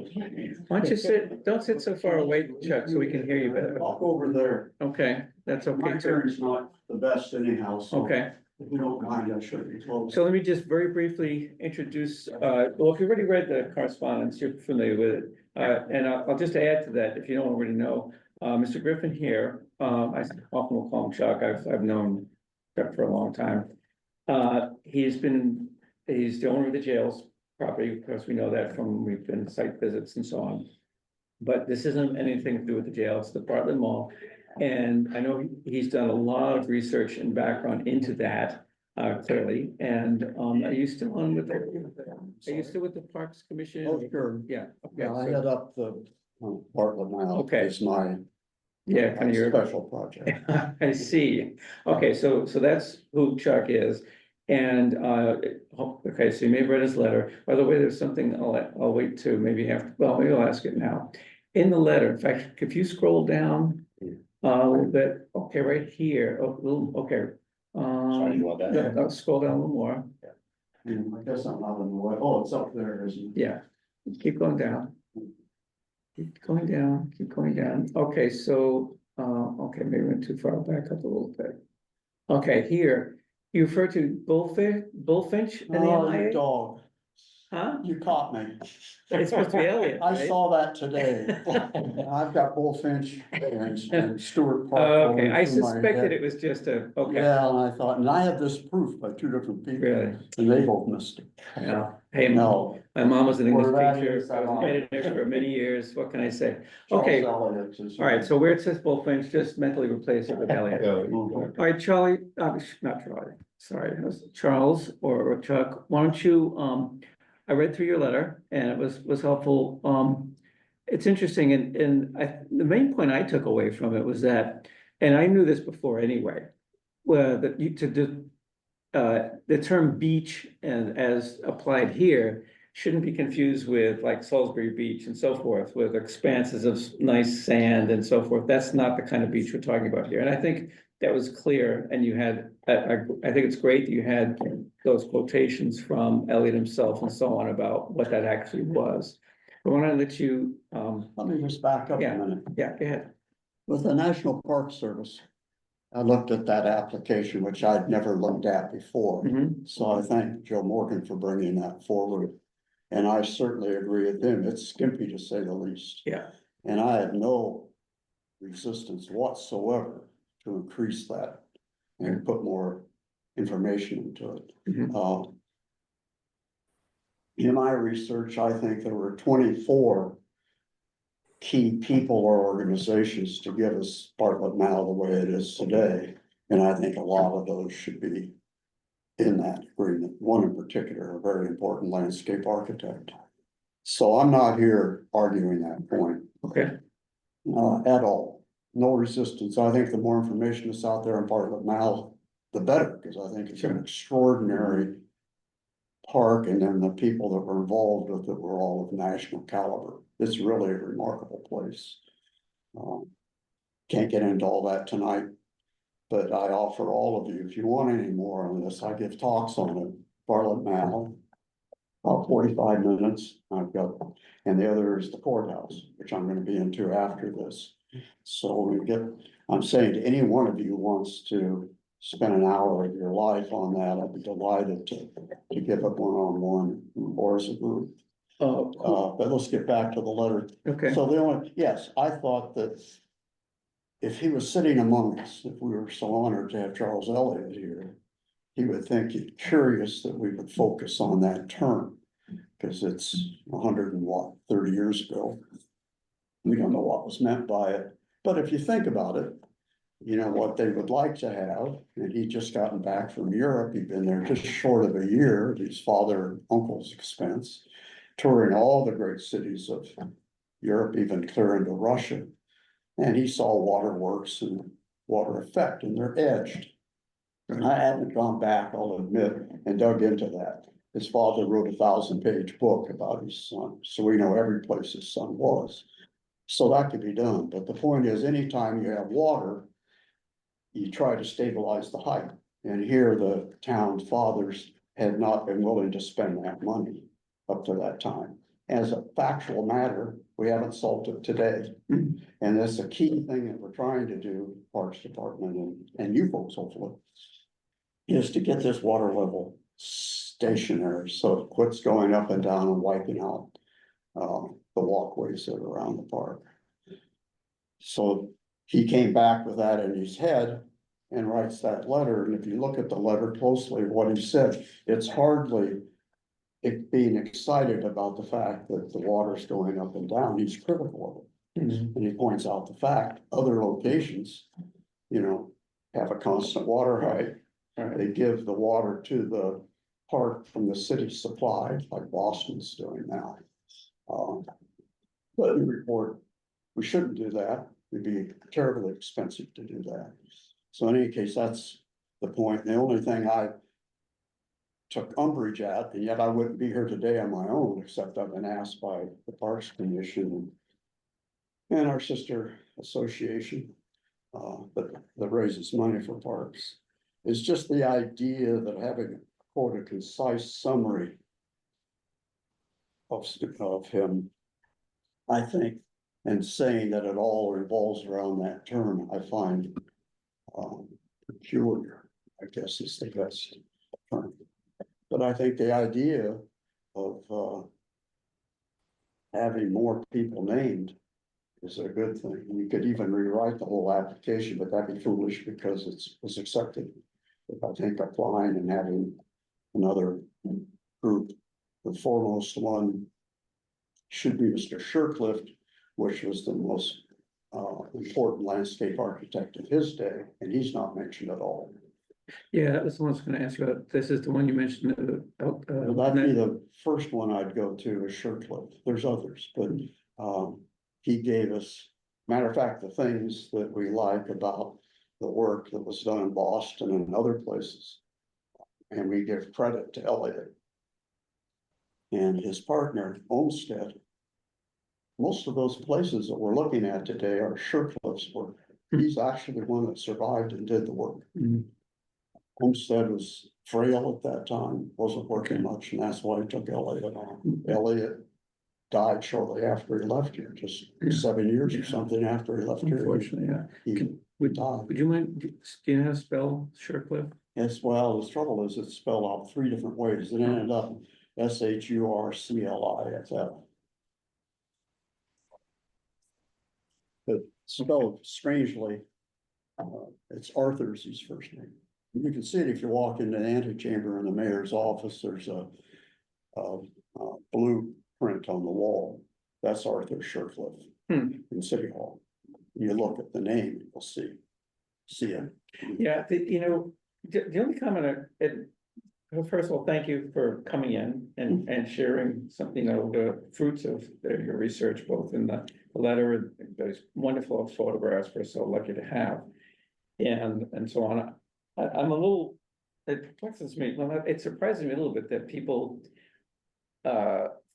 don't you sit, don't sit so far away, Chuck, so we can hear you better. Walk over there. Okay, that's okay My too. turn's not the best anyhow, so Okay, if you don't mind, I should be close. so let me just very briefly introduce, well, if you already read the correspondence, you're familiar with it. And I'll just add to that, if you don't already know, Mr. Griffin here, I often will call him Chuck, I've known Chuck for a long time. He's the owner of the jail's property, because we know that from, we've been site visits and so on. But this isn't anything to do with the jail, it's the Bartlett Mall. And I know he's done a lot of research and background into that, clearly, and, are you still on with the Parks Commission? Oh, sure. Yeah. Yeah, I so- head up the Bartlett Mile. Okay. It's my Yeah, kind of your. special project. I see. Okay, so that's who Chuck is. And, okay, so you may have read his letter. By the way, there's something I'll wait to maybe after, well, maybe I'll ask it now. In the letter, in fact, if you scroll down a little bit, okay, right here, okay. Sorry, you want that? Yeah, I'll scroll down a little more. I guess I'm not in the way. Oh, it's up there, isn't it? Yeah, keep going down. Keep going down, keep going down. Okay, so, okay, maybe we went too far back up a little bit. Okay, here, you refer to bullfinch in the Oh, MIA? dog. Huh? You caught me. It's supposed to be Elliot, I right? saw that today. I've got Bullfinch and Stewart Park. Okay, rolling I through my suspected head. it was just a, okay, Yeah, and I thought, and I have this proof by two different people, really, and they both missed it. yeah. Hey, No. my mom was an English Where that teacher, is, I was I'm an on. editor for many years, what can I say? Charles Okay, Elliott is- all right, so where it says Bullfinch, just mentally replace it with Elliot. All right, Charlie, not Charlie, sorry, it was Charles or Chuck, why don't you, I read through your letter and it was helpful. It's interesting and the main point I took away from it was that, and I knew this before anyway, well, that you to do, the term beach and as applied here shouldn't be confused with like Salisbury Beach and so forth, with expanses of nice sand and so forth. That's not the kind of beach we're talking about here. And I think that was clear. And you had, I think it's great that you had those quotations from Elliot himself and so on about what that actually was. I want to let you, Let me just back up a Yeah. minute. yeah, go ahead. With the National Park Service, I looked at that application, which I'd never looked at before. Mhm. So I thank Joe Morgan for bringing that forward. And I certainly agree with him. It's skimpy to say the least. Yeah. And I have no resistance whatsoever to increase that and put more information into it. Mhm. In my research, I think there were 24 key people or organizations to give us Bartlett now the way it is today. And I think a lot of those should be in that agreement. One in particular, a very important landscape architect. So I'm not here arguing that point. Okay. At all. No resistance. I think the more information that's out there in Bartlett now, the better, because I think it's an extraordinary park, and then the people that were involved with it were all of national caliber. It's really a remarkable place. Can't get into all that tonight, but I offer all of you, if you want any more on this, I give talks on it, Bartlett now. About 45 minutes, I've got, and the other is the courthouse, which I'm gonna be into after this. So we get, I'm saying to any one of you who wants to spend an hour of your life on that, I'd be delighted to give it one-on-one or as a group. But let's get back to the letter. Okay. So the only, yes, I thought that if he was sitting among us, if we were so honored to have Charles Elliott here, he would think it curious that we would focus on that term, because it's 130 years ago. We don't know what was meant by it, but if you think about it, you know, what they would like to have, and he'd just gotten back from Europe, he'd been there just short of a year, at his father and uncle's expense, touring all the great cities of Europe, even clear into Russia. And he saw waterworks and water effect, and they're edged. I haven't gone back, I'll admit, and dug into that. His father wrote a 1,000-page book about his son, so we know every place his son was. So that could be done, but the point is, anytime you have water, you try to stabilize the height. And here the town fathers had not been willing to spend that money up to that time. As a factual matter, we haven't solved it today. And that's a key thing that we're trying to do, Parks Department and you folks hopefully, is to get this water level stationary, so it quits going up and down and wiping out the walkways that are around the park. So he came back with that in his head and writes that letter, and if you look at the letter closely, what he said, it's hardly it being excited about the fact that the water's going up and down. He's critical of it. And he points out the fact other locations, you know, have a constant water height. They give the water to the park from the city supply, like Boston's doing now. But in the report, we shouldn't do that. It'd be terribly expensive to do that. So in any case, that's the point. The only thing I took umbrage at, and yet I wouldn't be here today on my own, except I've been asked by the Parks Commission and our sister association that raises money for parks. It's just the idea that having quote a concise summary of him, I think, and saying that it all revolves around that term, I find peculiar, I guess is the best term. But I think the idea of having more people named is a good thing. You could even rewrite the whole application, but that'd be foolish because was accepted. If I think applying and having another group, the foremost one should be Mr. Shercliffe, which was the most important landscape architect of his day, and he's not mentioned at all. Yeah, that was the one I was gonna ask you about. This is the one you mentioned. Well, that'd be the first one I'd go to is Shercliffe. There's others, but he gave us, matter of fact, the things that we like about the work that was done in Boston and other places. And we give credit to Elliot and his partner, Olmsted. Most of those places that we're looking at today are Shercliffe's work. He's actually the one that survived and did the work. Mhm. Olmsted was frail at that time, wasn't working much, and that's why he took Elliot on. Elliot died shortly after he left here, just 7 years or something after he left here. Unfortunately, yeah. He died. Would you mind, do you know how to spell Shercliffe? Yes, well, the trouble is it's spelled out 3 different ways. It ended up Shurcliff. But spelled strangely, it's Arthur's his first name. You can see it if you walk into the antechamber in the mayor's office, there's a blueprint on the wall. That's Arthur Shercliffe in City Hall. You look at the name, you'll see it. Yeah, the only comment, well, first of all, thank you for coming in and sharing something, the fruits of your research, both in the letter, those wonderful photographs we're so lucky to have. And so on. I'm a little, it perplexes me, well, it surprises me a little bit that people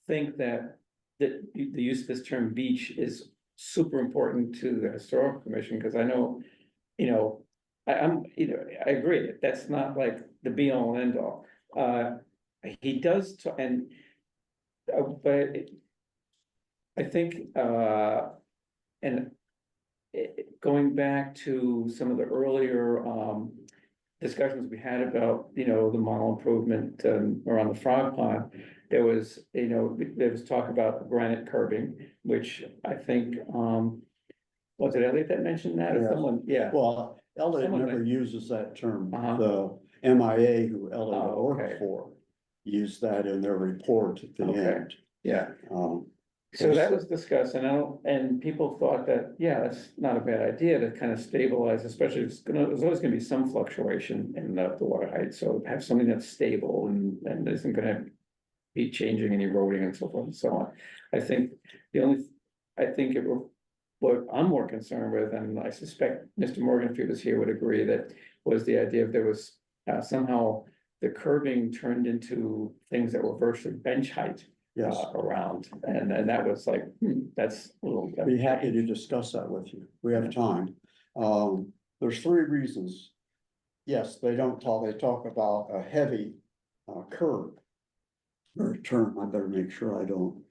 think that the use of this term beach is super important to the historical commission, because I know, I agree, that's not like the be all and end all. He does, but I think, going back to some of the earlier, discussions we had about, the model improvement, around the frog pond, there was talk about granite curbing, which I think, was it Elliot that mentioned that, or Yeah. someone? Yeah. Well, Elliot Someone never that- uses that term. Uh-huh. The MIA who Elliot Oh, worked okay. for used that in their report at the Okay. end. Yeah. Um, So that was discussed, and people thought that, yeah, that's not a bad idea to kind of stabilize, especially if there's always gonna be some fluctuation in the water height, so have something that's stable and isn't gonna be changing and eroding and so forth and so on. I think what I'm more concerned with, and I suspect Mr. Morgan, if he was here, would agree, that was the idea if there was somehow the curbing turned into things that were virtually bench height. Yes, Around, and that was like, that's a little. be happy to discuss that with you. We have time. There's 3 reasons. Yes, they talk about a heavy curb. Or term, I better make sure I don't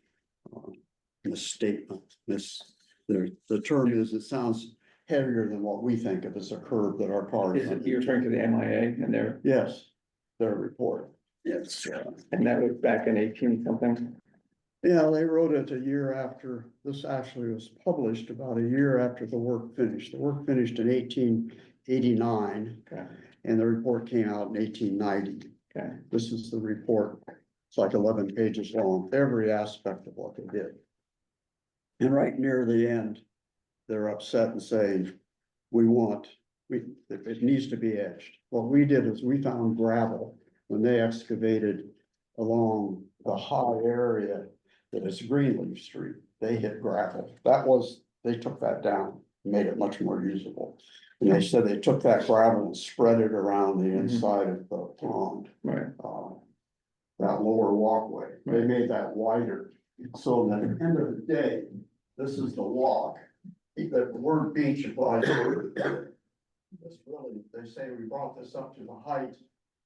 misstatement this. The term is, it sounds heavier than what we think of as a curb that our cars. Is it, you're referring to the MIA and their, Yes, their report. yes, and that was back in 18 something? Yeah, they wrote it a year after, this actually was published about a year after the work finished. The work finished in 1889. Okay. And the report came out in 1890. Okay. This is the report. It's like 11 pages long, every aspect of what they did. And right near the end, they're upset and saying, it needs to be edged. What we did is we found gravel when they excavated along the high area that is Greenleaf Street. They hit gravel. They took that down, made it much more usable. And they said they took that gravel and spread it around the inside of the pond. Right. That lower walkway, they made that wider. So at the end of the day, this is the walk. The word beach applies to this really, they say we brought this up to the height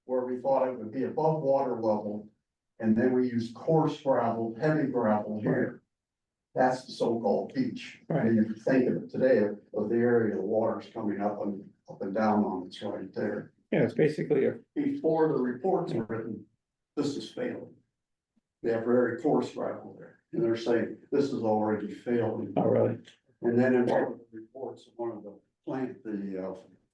where we thought it would be above water level. And then we used coarse gravel, heavy gravel here. That's the so-called beach. Right. And if you think of it today, of the area the water's coming up and down on, it's right there. Yeah, it's basically Before the reports were written, this is failing. They have very coarse gravel there, and they're saying this is already failing. Oh, really? And then in one of the reports, one of the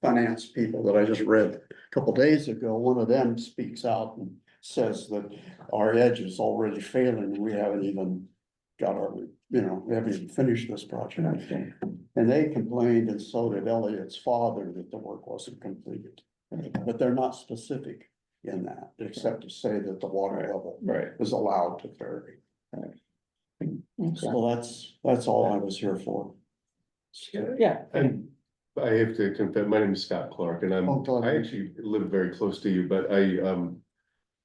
finance people that I just read a couple days ago, one of them speaks out and says that our edge is already failing, and we haven't even got our, we haven't even finished this project. Okay. And they complained, and so did Elliot's father, that the work wasn't completed. But they're not specific in that, except to say that the water level Right. is allowed to vary. Okay. So that's all I was here for. Yeah. And I have to confess, my name is Scott Clark, and I actually live very close to you, but I'm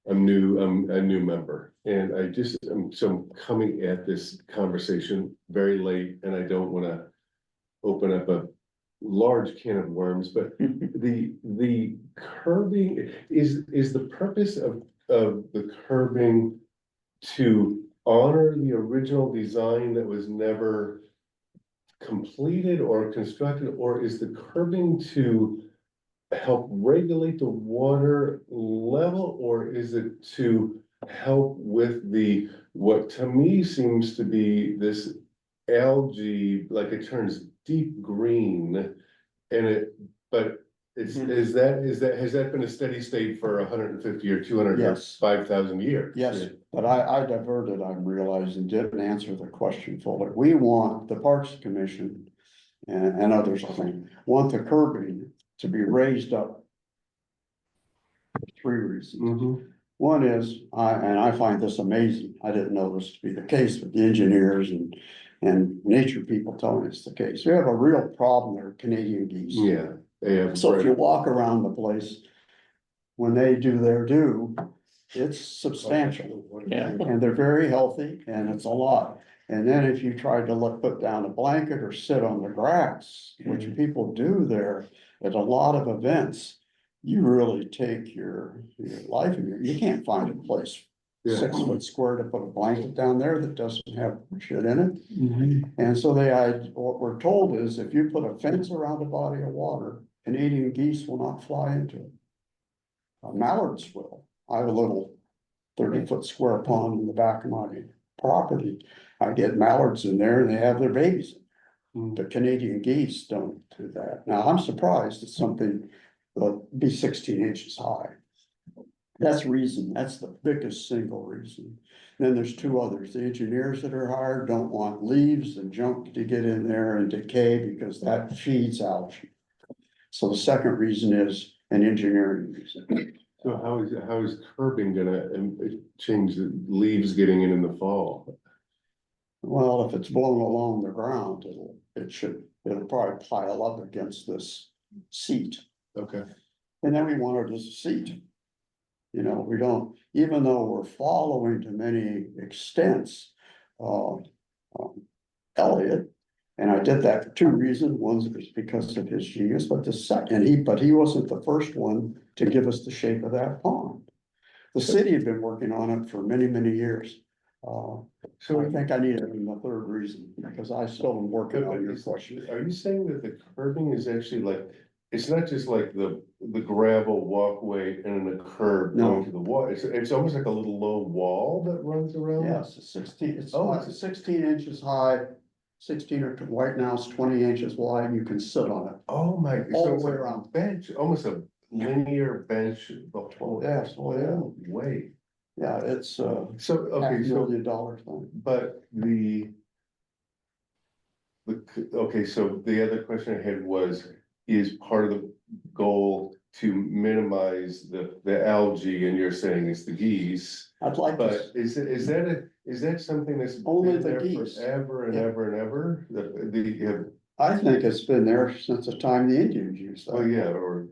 a new member. And I'm coming at this conversation very late, and I don't wanna open up a large can of worms, but the curbing, is the purpose of the curbing to honor the original design that was never completed or constructed, or is the curbing to help regulate the water level, or is it to help with what to me seems to be this algae, like it turns deep green, and has that been a steady state for 150 or 200 or Yes. 5,000 years? Yes, but I diverted, I'm realizing, didn't answer the question fully. We want the Parks Commission and others, I think, want the curbing to be raised up. For 3 reasons. Mm-hmm. One is, I find this amazing. I didn't know this to be the case, but the engineers and nature people telling us the case. We have a real problem there, Canadian geese. Yeah. So if you walk around the place, when they do their due, it's substantial. Yeah. And they're very healthy, and it's a lot. And then if you try to put down a blanket or sit on the grass, which people do there at a lot of events, you really take your life in you can't find a place 6 foot square to put a blanket down there that doesn't have shit in it. And so what we're told is if you put a fence around a body of water, Canadian geese will not fly into it. Mallards will. I have a little 30-foot square pond in the back of my property. I get mallards in there and they have their babies. The Canadian geese don't do that. Now, I'm surprised that something will be 16 inches high. That's the biggest single reason. Then there's 2 others. The engineers that are hired don't want leaves and junk to get in there and decay because that feeds algae. So the second reason is an engineering reason. So how is curbing gonna change the leaves getting in the fall? Well, if it's blown along the ground, it'll probably pile up against this seat. Okay. And then we want it as a seat. We don't, even though we're following to many extents, Elliot, and I did that for 2 reasons. One is because of his genius, but he wasn't the first one to give us the shape of that pond. The city had been working on it for many, many years. So I think I need it in the 3rd reason, because I still am working on your question. Are you saying that the curbing is actually it's not just like the gravel walkway and then the curb going to the wall, it's almost like a little low wall that runs around? Yes, it's 16 inches high, 16 or right now it's 20 inches wide, you can sit on it. Oh my, All so the it's way like a around. bench, almost a linear bench, the whole. Yes, oh yeah. Way. Yeah, it's So, $500 million thing. but okay, so the other question I had was, is part of the goal to minimize the algae, and you're saying it's the geese? I'd like But to, is that something that's Only been the there geese. forever and ever and ever? I think it's been there since the time the Indians used that. Oh, yeah, or,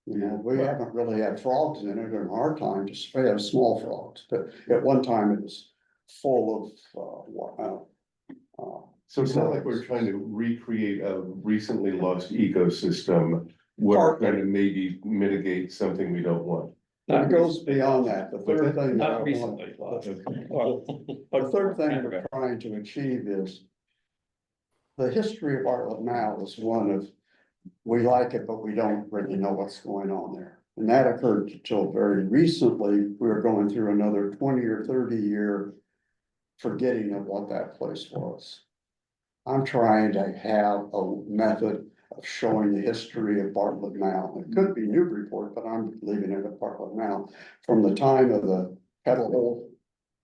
We haven't really had frogs in it in our time, just we have small frogs, but at one time it was full of, so it's not like we're trying to recreate a recently lost ecosystem where we're going to maybe mitigate something we don't want. it goes beyond that. The third thing that I Not want, recently. the third thing we're trying to achieve is the history of our now is one of, we like it, but we don't really know what's going on there. And that occurred until very recently. We were going through another 20 or 30 year forgetting of what that place was. I'm trying to have a method of showing the history of Bartlett Mound. It could be Newburyport, but I'm leaving it at Bartlett Mound. From the time of the kettle hole,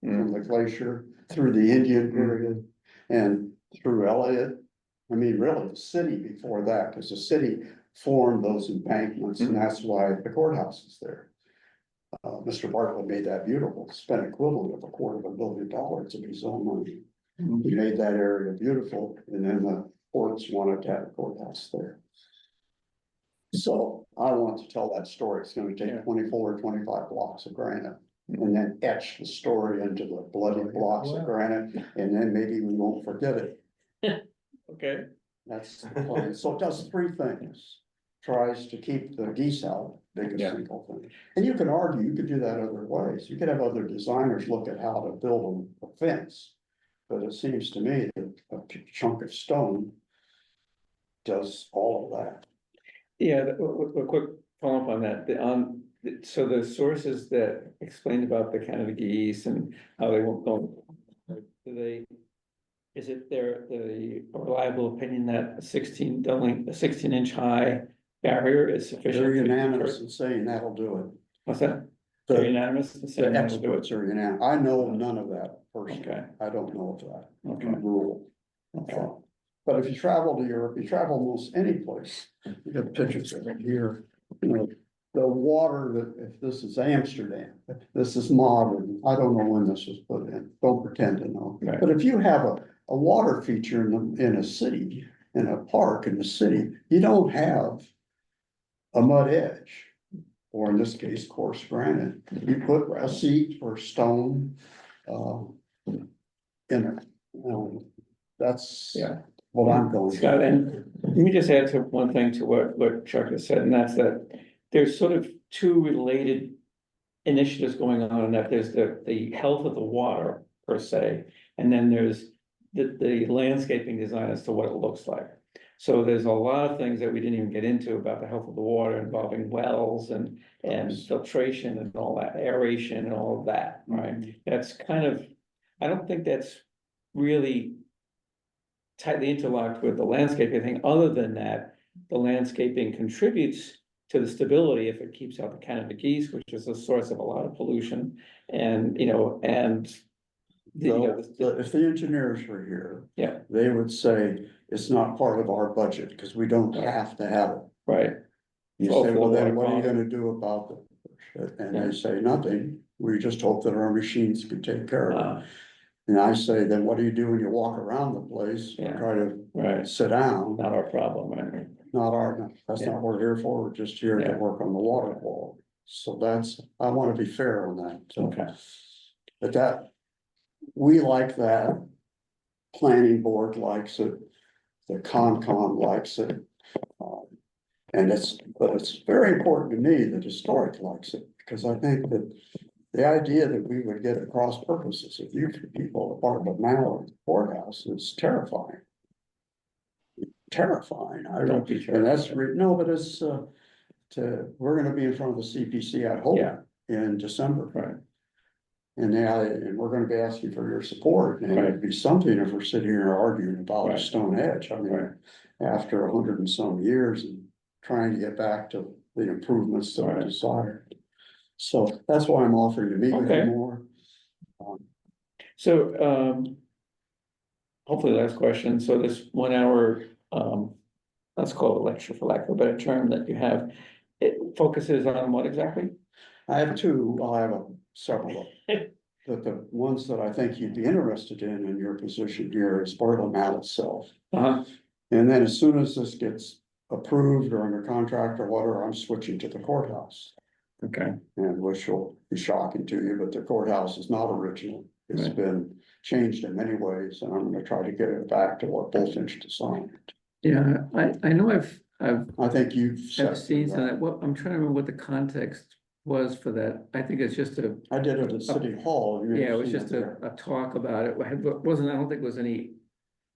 from the glacier, through the Indian period, and through Elliott. I mean, really, the city before that, because the city formed those embankments, and that's why the courthouse is there. Mr. Bartlett made that beautiful, spent equivalent of $250 million of his own money. He made that area beautiful, and then the courts wanted to have a courthouse there. So I want to tell that story. It's gonna take 24 or 25 blocks of granite. And then etch the story into the bloody blocks of granite, and then maybe we won't forget it. Okay. That's the plan. So it does three things. Tries to keep the geese out, biggest Yeah. single thing. And you can argue, you could do that other ways. You could have other designers look at how to build a fence. But it seems to me that a chunk of stone does all of that. Yeah, a quick follow-up on that, so the sources that explained about the Canada geese and how they won't go, is it the reliable opinion that a 16-inch high barrier is sufficient? They're unanimous in saying that'll do it. What's that? They're unanimous in The saying that'll do it? experts are unanimous. I know none of that personally. Okay. I don't know of that Okay, rule. okay. But if you travel to Europe, you travel almost any place, you got pictures of it here, you know, the water that, if this is Amsterdam, this is modern, I don't know when this was put in, don't pretend to know. Right. But if you have a water feature in a city, in a park in the city, you don't have a mud edge. Or in this case, coarse granite, you put a seat or stone, in it. That's what I'm going. Scott, and let me just add to one thing to what Chuck has said, and that's that there's sort of two related initiatives going on, and that there's the health of the water per se, and then there's the landscaping design as to what it looks like. So there's a lot of things that we didn't even get into about the health of the water involving wells and filtration and all that, aeration and all of that, right? That's kind of, I don't think that's really tightly interlocked with the landscaping thing, other than that, the landscaping contributes to the stability if it keeps out the Canada geese, which is a source of a lot of pollution, and, you know, and. If the engineers were here. Yeah. They would say it's not part of our budget, because we don't have to have it. Right. You Oh, say, for the well, then water what are you quality. gonna do about the shit? And Yeah. they say nothing, we just hope that our machines can take care of it. Uh, And I say, then what do you do when you walk around the place, Yeah. try to Right, sit down? not our problem, right? That's Yeah. not what we're here for, we're just here to Yeah. work on the water quality. So that's, I wanna be fair on that. So, Okay. But we like that. Planning board likes it, the Concom likes it. And but it's very important to me that historic likes it, because I think that the idea that we would get at cross purposes of you people apart of now courthouse is terrifying. Terrifying. I Don't don't, be and that's, terrified. no, but it's, we're gonna be in front of the CPC, I hope, Yeah. in December. Right. And we're gonna be asking for your support, and Right. it'd be something if we're sitting here arguing about a Right. stone edge, I Right. mean, after 100 and some years and trying to get back to the improvements that are Right. desired. So that's why I'm offering to meet with you Okay. more. So, hopefully last question, so this 1 hour, let's call it a lecture for lack of a better term that you have, it focuses on what exactly? I have two, well, I have several. But the ones that I think you'd be interested in your position here is Bartlett Mount itself. Uh-huh, And then as soon as this gets approved or under contract or whatever, I'm switching to the courthouse. okay, And which will be shocking to you, but the courthouse is not original. It's Right. been changed in many ways, and I'm gonna try to get it back to what Bullfinch designed. yeah, I know I've I think you've said seen some of that. that, what, I'm trying to remember what the context was for that, I think it's just a. I did it at City Hall. You may have Yeah, it was seen just there. a talk about it, wasn't, I don't think it was any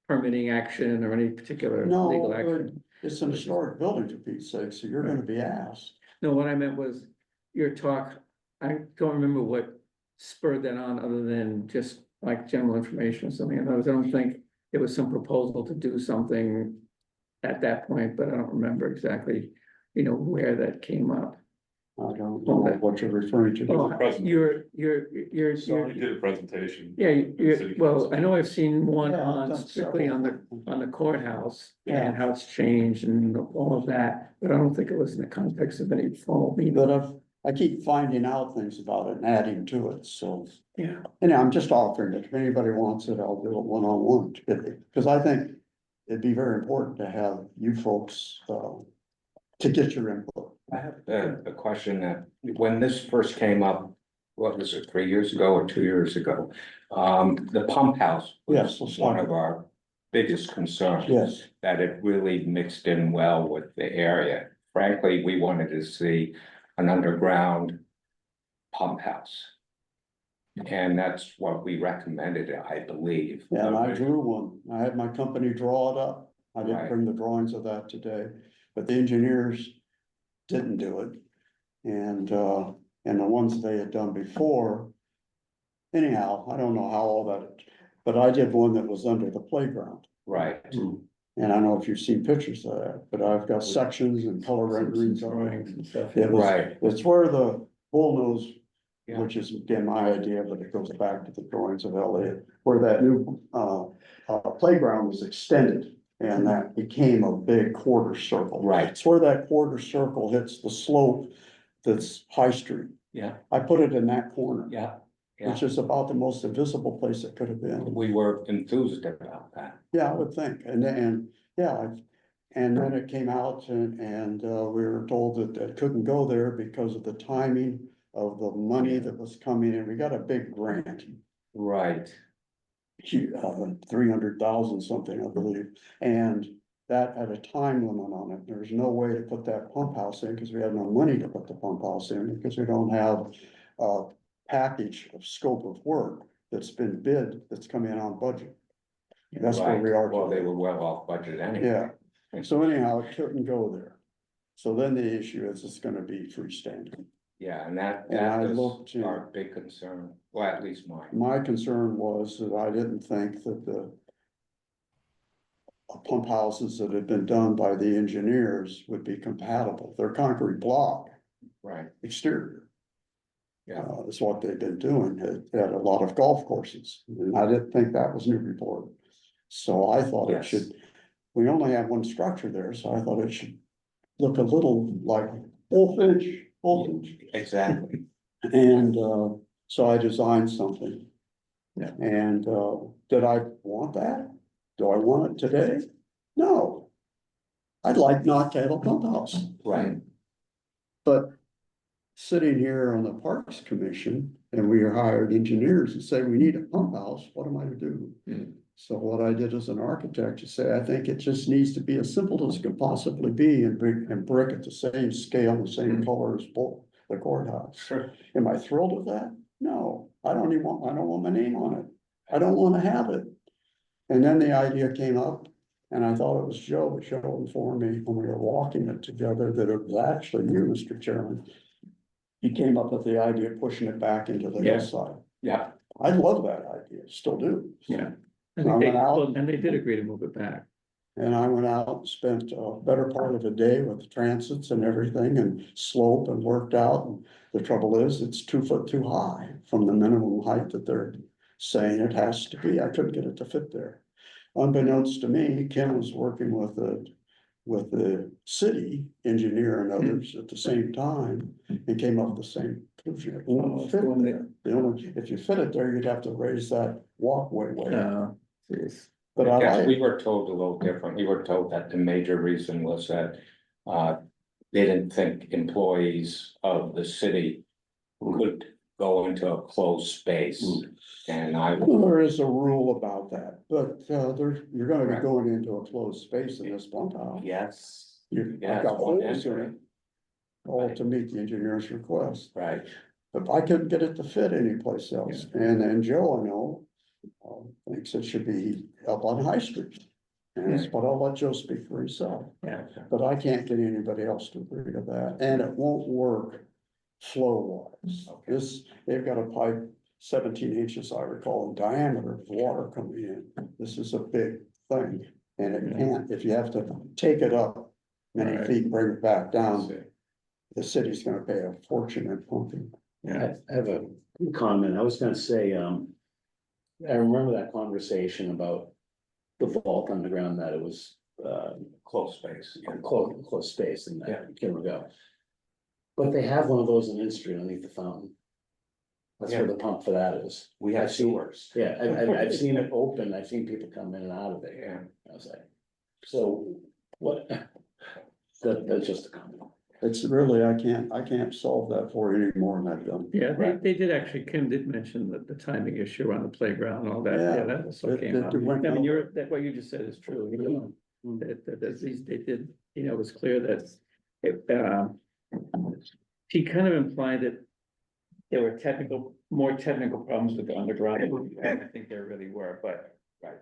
permitting action or any particular No, legal action. it's an historic building for Pete's sake, so you're gonna be asked. No, what I meant was your talk, I don't remember what spurred that on other than just like general information or something. I don't think it was some proposal to do something at that point, but I don't remember exactly, where that came up. I don't know what you're referring to. Well, you're, You did a presentation. yeah, well, I know I've seen one Yeah, I've on done strictly on the courthouse Yeah. and how it's changed and all of that, but I don't think it was in the context of any formal meeting. But I keep finding out things about it and adding to it, so. Yeah. And I'm just offering it. If anybody wants it, I'll do it one-on-one, because I think it'd be very important to have you folks, to get your input. I have a question that, when this first came up, what was it, 3 years ago or 2 years ago? The pump house Yes, was one of our biggest concerns. Yes, That it really mixed in well with the area. Frankly, we wanted to see an underground pump house. And that's what we recommended, I believe. yeah, and I drew one. I had my company draw it up. I didn't Right. bring the drawings of that today, but the engineers didn't do it. And the ones they had done before. Anyhow, I don't know how all that, but I did one that was under the playground. Right. And I don't know if you've seen pictures of that, but I've got sections and color renderings of Drawings it. and stuff. It was, Right. it's where the bullnose, Yeah. which is again my idea, but it goes back to the drawings of Elliott, where that new playground was extended. And that became a big quarter circle. Right. It's where that quarter circle hits the slope that's High Street. Yeah, I put it in that corner. yeah, Which is about the most invisible place it could have been. we were enthused about that. Yeah, I would think, yeah, and then it came out and we were told that it couldn't go there because of the timing of the money that was coming in. We got a big grant. Right. 300,000 something, I believe, and that had a time limit on it. There's no way to put that pump house in because we had no money to put the pump house in because we don't have a package of scope of work that's been bid, that's come in on budget. That's where we are. Well, today. they were well off budget anyway. Yeah, so anyhow, it couldn't go there. So then the issue is it's gonna be freestanding. Yeah, and that And I was looked, our big concern, well, at least mine. My concern was that I didn't think that the pump houses that had been done by the engineers would be compatible. They're concrete block Right. exterior. Yeah. Is what they've been doing at a lot of golf courses. And I didn't think that was Newburyport. So I thought it Yes. should, we only have one structure there, so I thought it should look a little like Bullfinch. Exactly. And so I designed something. Yeah. And did I want that? Do I want it today? No. I'd like not to have a pump house. Right. But sitting here on the Parks Commission and we hired engineers and say we need a pump house, what am I to do? So what I did as an architect is say, I think it just needs to be as simple as it can possibly be and brick at the same scale, the same color as the courthouse. Sure. Am I thrilled with that? No, I don't want my name on it. I don't want to have it. And then the idea came up and I thought it was Joe, but Joe informed me when we were walking it together that it was actually you, Mr. Chairman. He came up with the idea of pushing it back into the Yeah. hillside. Yeah. I love that idea, still do. Yeah. I went out. And they did agree to move it back. And I went out and spent a better part of the day with the transits and everything and slope and worked out. And the trouble is, it's 2 foot too high from the minimum height that they're saying it has to be. I couldn't get it to fit there. Unbeknownst to me, Kim was working with the city engineer and others at the same time and came up with the same conclusion. It won't fit there. If you fit it there, you'd have to raise that walkway way up. But I I guess like, we were told a little different. We were told that the major reason was that they didn't think employees of the city could go into a closed space. And there is a rule about that, but you're gonna be Correct. going into a closed space in this pump house. yes, You've yes, got one holes in it, entry. all to meet the engineer's request. Right. But I couldn't get it to fit anyplace else. And then Joe, I know, thinks it should be up on High Street. But I'll let Joe speak for himself. Yeah. But I can't get anybody else to agree to that, and it won't work flow wise. They've got a pipe 17 inches, I recall, in diameter of water coming in. This is a big thing, and it can't, if you have to take it up many Right. feet, bring it back down, the city's gonna pay a fortune in pumping. Yeah. I have a comment. I was gonna say, I remember that conversation about the vault underground, that it was, Close space. close space and that can go. But they have one of those in N Street underneath the fountain. That's where the pump for that is. We have I've seen- sewers. Yeah, I've seen it open. I've seen people come in and out of there. Yeah. I was like, so what? That's just a comment. It's really, I can't solve that for you any more than I've done. Yeah, they did actually, Kim did mention the timing issue on the playground and all that, Yeah. yeah, that also came It up. went I mean, over. that what you just said is true, you know, that at least they did, you know, it was clear that she kind of implied that there were more technical problems with the underground, and I think there really were, but, right.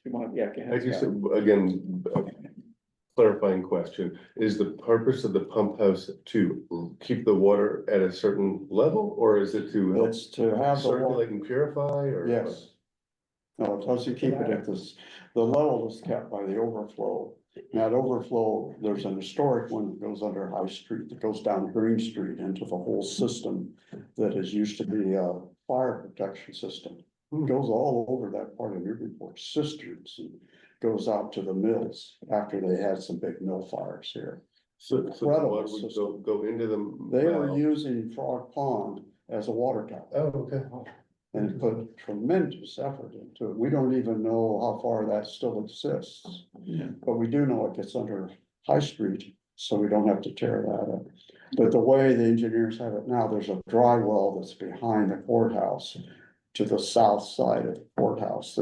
You want, yeah, go ahead, I just, Scott. again, clarifying question, is the purpose of the pump house to keep the water at a certain level, or is it to help It's to have the water, circulate and purify, or? yes. No, it doesn't keep it at this, the level is kept by the overflow. That overflow, there's an historic one that goes under High Street, that goes down Green Street into the whole system. That is used to be a fire protection system. It goes all over that part of Newburyport, cisterns, and goes out to the mills after they had some big mill fires here. So the Incredible water would system. go into the. They were well. using Frog Pond as a water tower. Oh, okay. And put tremendous effort into it. We don't even know how far that still exists. Yeah. But we do know it gets under High Street, so we don't have to tear that up. But the way the engineers have it now, there's a dry well that's behind the courthouse to the south side of the courthouse.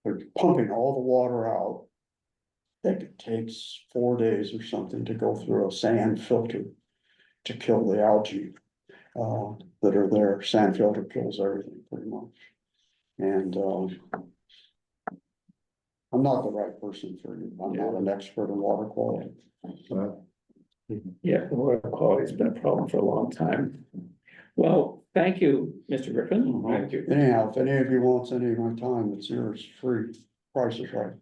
They're pumping all the water out. I think it takes 4 days or something to go through a sand filter to kill the algae that are there. Sand filter kills everything pretty much. And I'm not the right person for you. I'm not an expert in water quality. Yeah, the water quality's been a problem for a long time. Well, thank you, Mr. Griffin. Thank you. Anyhow, if any of you wants any of my time, it's yours, free, price is right.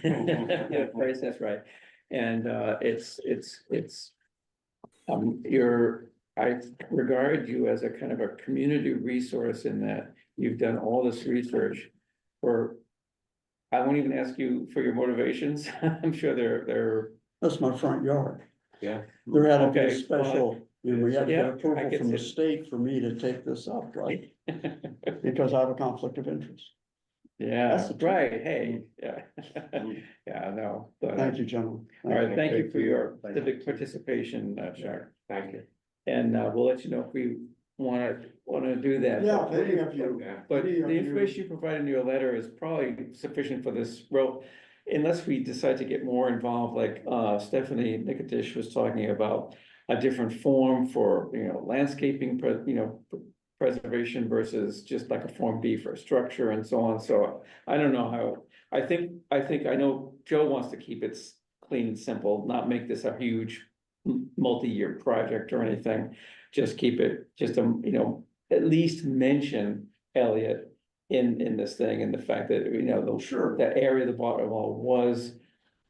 Yeah, price, that's right. And I regard you as a kind of a community resource in that you've done all this research for. I won't even ask you for your motivations. I'm sure they're. That's my front yard. Yeah. There had to be a Okay, special, we had to yeah, get I approval get from the it. state for me to take this up, right? Because I have a conflict of interest. Yeah, That's the truth. right, hey, yeah. Yeah, no. but- Thank you, gentlemen. All right, thank you for your Thank you. civic participation, Chuck. Thank you. And we'll let you know if we wanna do that. Yeah, if any of you. But any of the you- information you provided in your letter is probably sufficient for this role. Unless we decide to get more involved, like Stephanie Nikitish was talking about a different form for, landscaping, preservation versus just like a Form B for structure and so on. So I don't know how, I think, I know Joe wants to keep it clean and simple, not make this a huge multi-year project or anything. Just keep it, at least mention Elliott in this thing, and the fact that, the area of the bottom wall was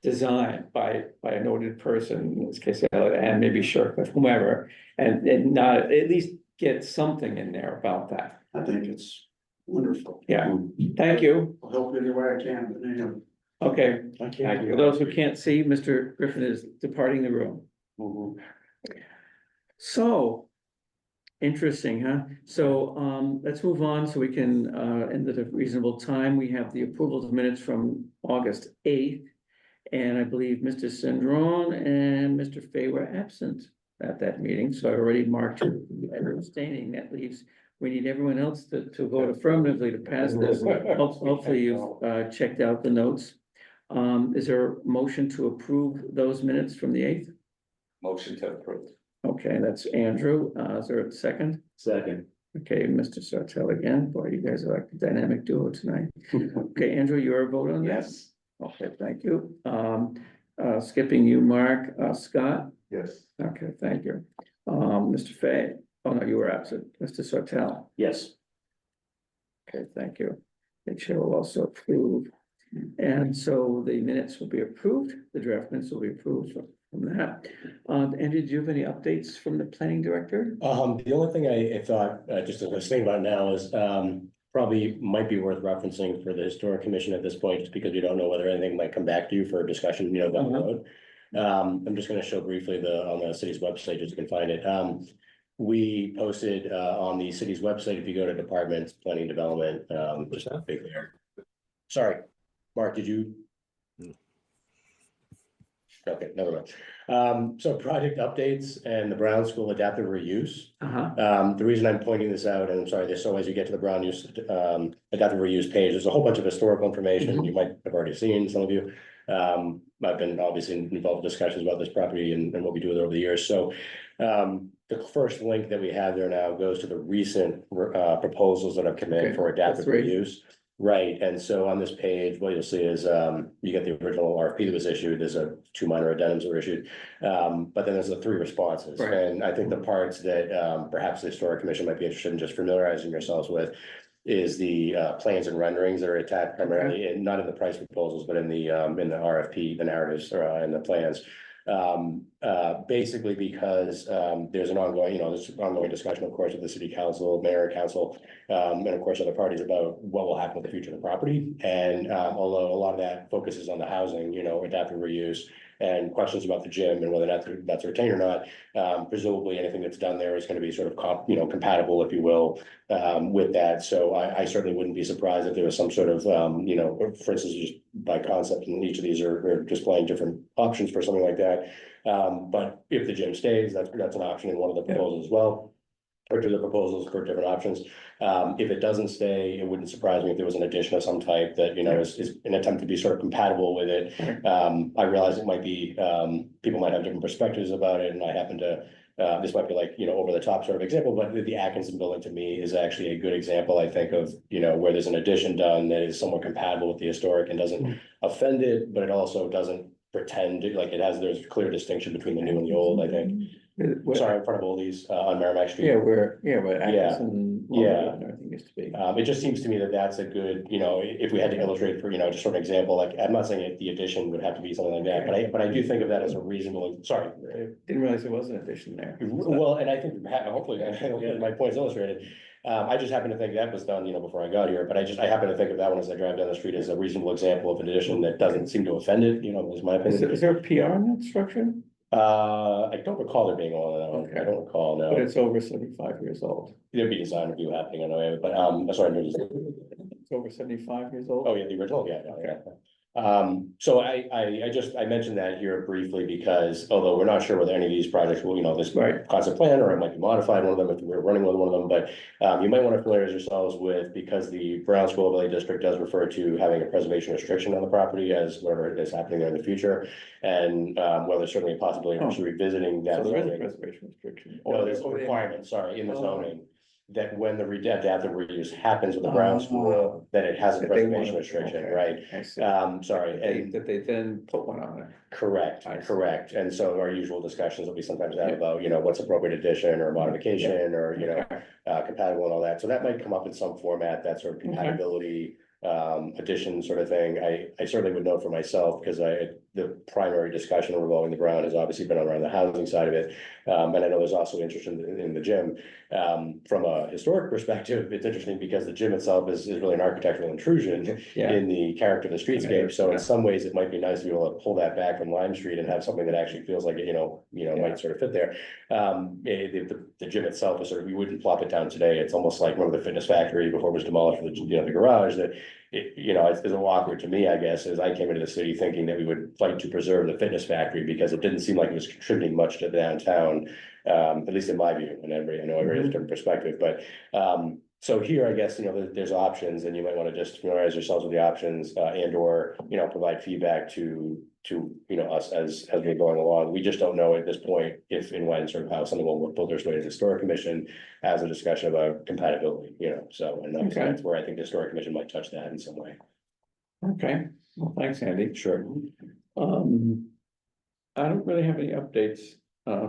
designed by a noted person, in this case, Elliott, and maybe Shirk, whomever, and not, at least get something in there about that. I think it's wonderful. Yeah, thank you. I'll help you any way I can, but anyhow. Okay, Thank for those who can't see, Mr. Griffin is departing the room. So, interesting, huh? So, let's move on so we can, end at a reasonable time. We have the approval of minutes from August 8th. And I believe Mr. Cendron and Mr. Fay were absent at that meeting, so I already marked abstaining. That leaves, we need everyone else to vote affirmatively to pass this. Hopefully you've, checked out the notes. Is there a motion to approve those minutes from the 8th? Motion to approve. Okay, that's Andrew. Is there a second? Second. Okay, Mr. Sartell again. Boy, you guys are like a dynamic duo tonight. Okay, Andrew, your vote on this? Okay, thank you. Skipping you, Mark, Scott? Yes. Okay, thank you. Mr. Fay, oh no, you were absent. Mr. Sartell? Yes. Okay, thank you. The chair will also approve. And so the minutes will be approved, the draft minutes will be approved from that. Andrew, do you have any updates from the planning director? The only thing I thought, just as I was thinking about now is, probably might be worth referencing for the historic commission at this point, just because we don't know whether anything might come back to you for discussion, you know, down the road. I'm just gonna show briefly on the city's website, just so you can find it. We posted, on the city's website, if you go to departments, planning development, just a big there. Sorry, Mark, did you? Okay, never mind. So project updates and the Brown School adaptive reuse. The reason I'm pointing this out, and I'm sorry, so as you get to the Brown use, adaptive reuse page, there's a whole bunch of historical information you might have already seen, some of you. I've been obviously involved in discussions about this property and what we do with it over the years, so. The first link that we have there now goes to the recent proposals that have come in for adaptive reuse. Right, and so on this page, what you'll see is, you get the original RFP that was issued, there's two minor addendums that were issued. But then there's the 3 responses, and I think the parts that, perhaps the historic commission might be interested in just familiarizing yourselves with. Is the plans and renderings that are attached primarily, and not in the price proposals, but in the RFP, the narratives, and the plans. Basically because there's an ongoing, there's ongoing discussion, of course, with the city council, mayor, council, and of course other parties about what will happen with the future of the property. And although a lot of that focuses on the housing, adaptive reuse, and questions about the gym and whether that's retained or not, presumably anything that's done there is going to be sort of compatible, if you will, with that. So I certainly wouldn't be surprised if there was some sort of, for instance, just by concept, and each of these are displaying different options for something like that. But if the gym stays, that's an option in one of the proposals as well. Or to the proposals for different options. If it doesn't stay, it wouldn't surprise me if there was an addition of some type that, is an attempt to be sort of compatible with it. I realize it might be, people might have different perspectives about it, and I happen to, this might be like, over the top sort of example, but the Atkinson building to me is actually a good example, I think, of, where there's an addition done that is somewhat compatible with the historic and doesn't offend it, but it also doesn't pretend, there's a clear distinction between the new and the old, I think. Sorry, in front of Oldies, on Merrimack Street. Where Atkinson. And everything used to be. It just seems to me that that's a good, if we had to illustrate for, just sort of example, like, I'm not saying the addition would have to be something like that, but I do think of that as a reasonable, sorry. Didn't realize there was an addition there. Well, and I think, hopefully, my point's illustrated. I just happen to think that was done, before I got here, but I happen to think of that one as I drive down the street as a reasonable example of an addition that doesn't seem to offend it, is my opinion. Is there a PR in that structure? I don't recall there being one of them. I don't recall, no. But it's over 75 years old. There'd be design review happening anyway, but, sorry. It's over 75 years old? Oh, yeah, the original, yeah. So I mentioned that here briefly because although we're not sure whether any of these projects will, this concept plan, or it might be modified, one of them, if we're running with one of them, but you might want to familiarize yourselves with, because the Brown School Valley District does refer to having a preservation restriction on the property as whatever is happening there in the future. And well, there's certainly a possibility of revisiting that. So there is a preservation restriction. No, there's a requirement, sorry, in the zoning. That when the adaptive reuse happens with the Brown School, that it has a preservation restriction, right? Sorry, and that they then put one on it. Correct. And so our usual discussions that we sometimes have about, what's appropriate addition or modification or, compatible and all that. So that might come up in some format, that sort of compatibility, addition sort of thing. I certainly would know for myself, because the primary discussion revolving the Brown has obviously been around the housing side of it. And I know there's also interest in the gym. From a historic perspective, it's interesting because the gym itself is really an architectural intrusion in the character of the streetscape. So in some ways, it might be nice to be able to pull that back from Lime Street and have something that actually feels like it, might sort of fit there. The gym itself is sort of, we wouldn't plop it down today. It's almost like remember the Fitness Factory before it was demolished for the garage, that it's a little awkward to me, I guess, as I came into the city thinking that we would fight to preserve the Fitness Factory because it didn't seem like it was contributing much to the downtown, at least in my view, and I know everybody has a different perspective, but so here, I guess, there's options, and you might want to just familiarize yourselves with the options, and or, provide feedback to us as we're going along. We just don't know at this point if and when sort of how something will filter its way to the historic commission as a discussion about compatibility, so, and that's where I think the historic commission might touch that in some way. Okay, Well, thanks, Andy. Sure. I don't really have any updates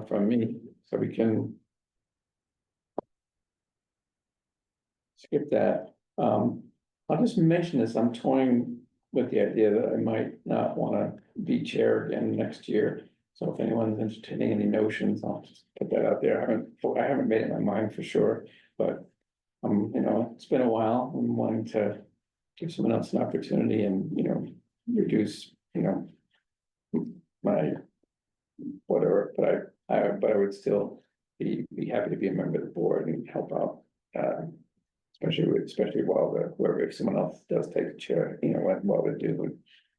from me, so we can skip that. I'll just mention this, I'm toying with the idea that I might not wanna be chair again next year. So if anyone's entertaining any notions, I'll just put that out there. I haven't made up my mind for sure, but you know, it's been a while. I'm wanting to give someone else an opportunity and, you know, reduce, you know, my whatever, but I would still be happy to be a member of the board and help out. Especially while whoever, if someone else does take the chair, you know, while they do, would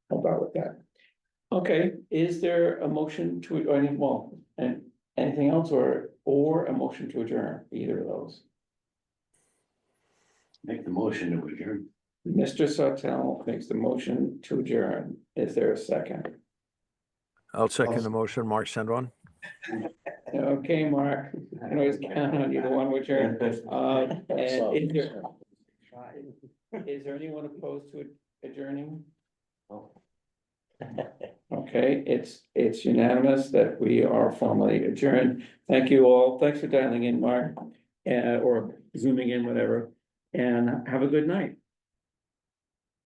help out with that. Okay, is there a motion to, or any, well, and anything else or a motion to adjourn, either of those? Make the motion to adjourn. Mr. Sawtell makes the motion to adjourn. Is there a second? I'll second the motion, Mark Sendron. Okay, Mark, I can always count on you, the one with your, and is there anyone opposed to adjourning? Okay, it's unanimous that we are formally adjourned. Thank you all. Thanks for dialing in, Mark, or zooming in, whatever, and have a good night.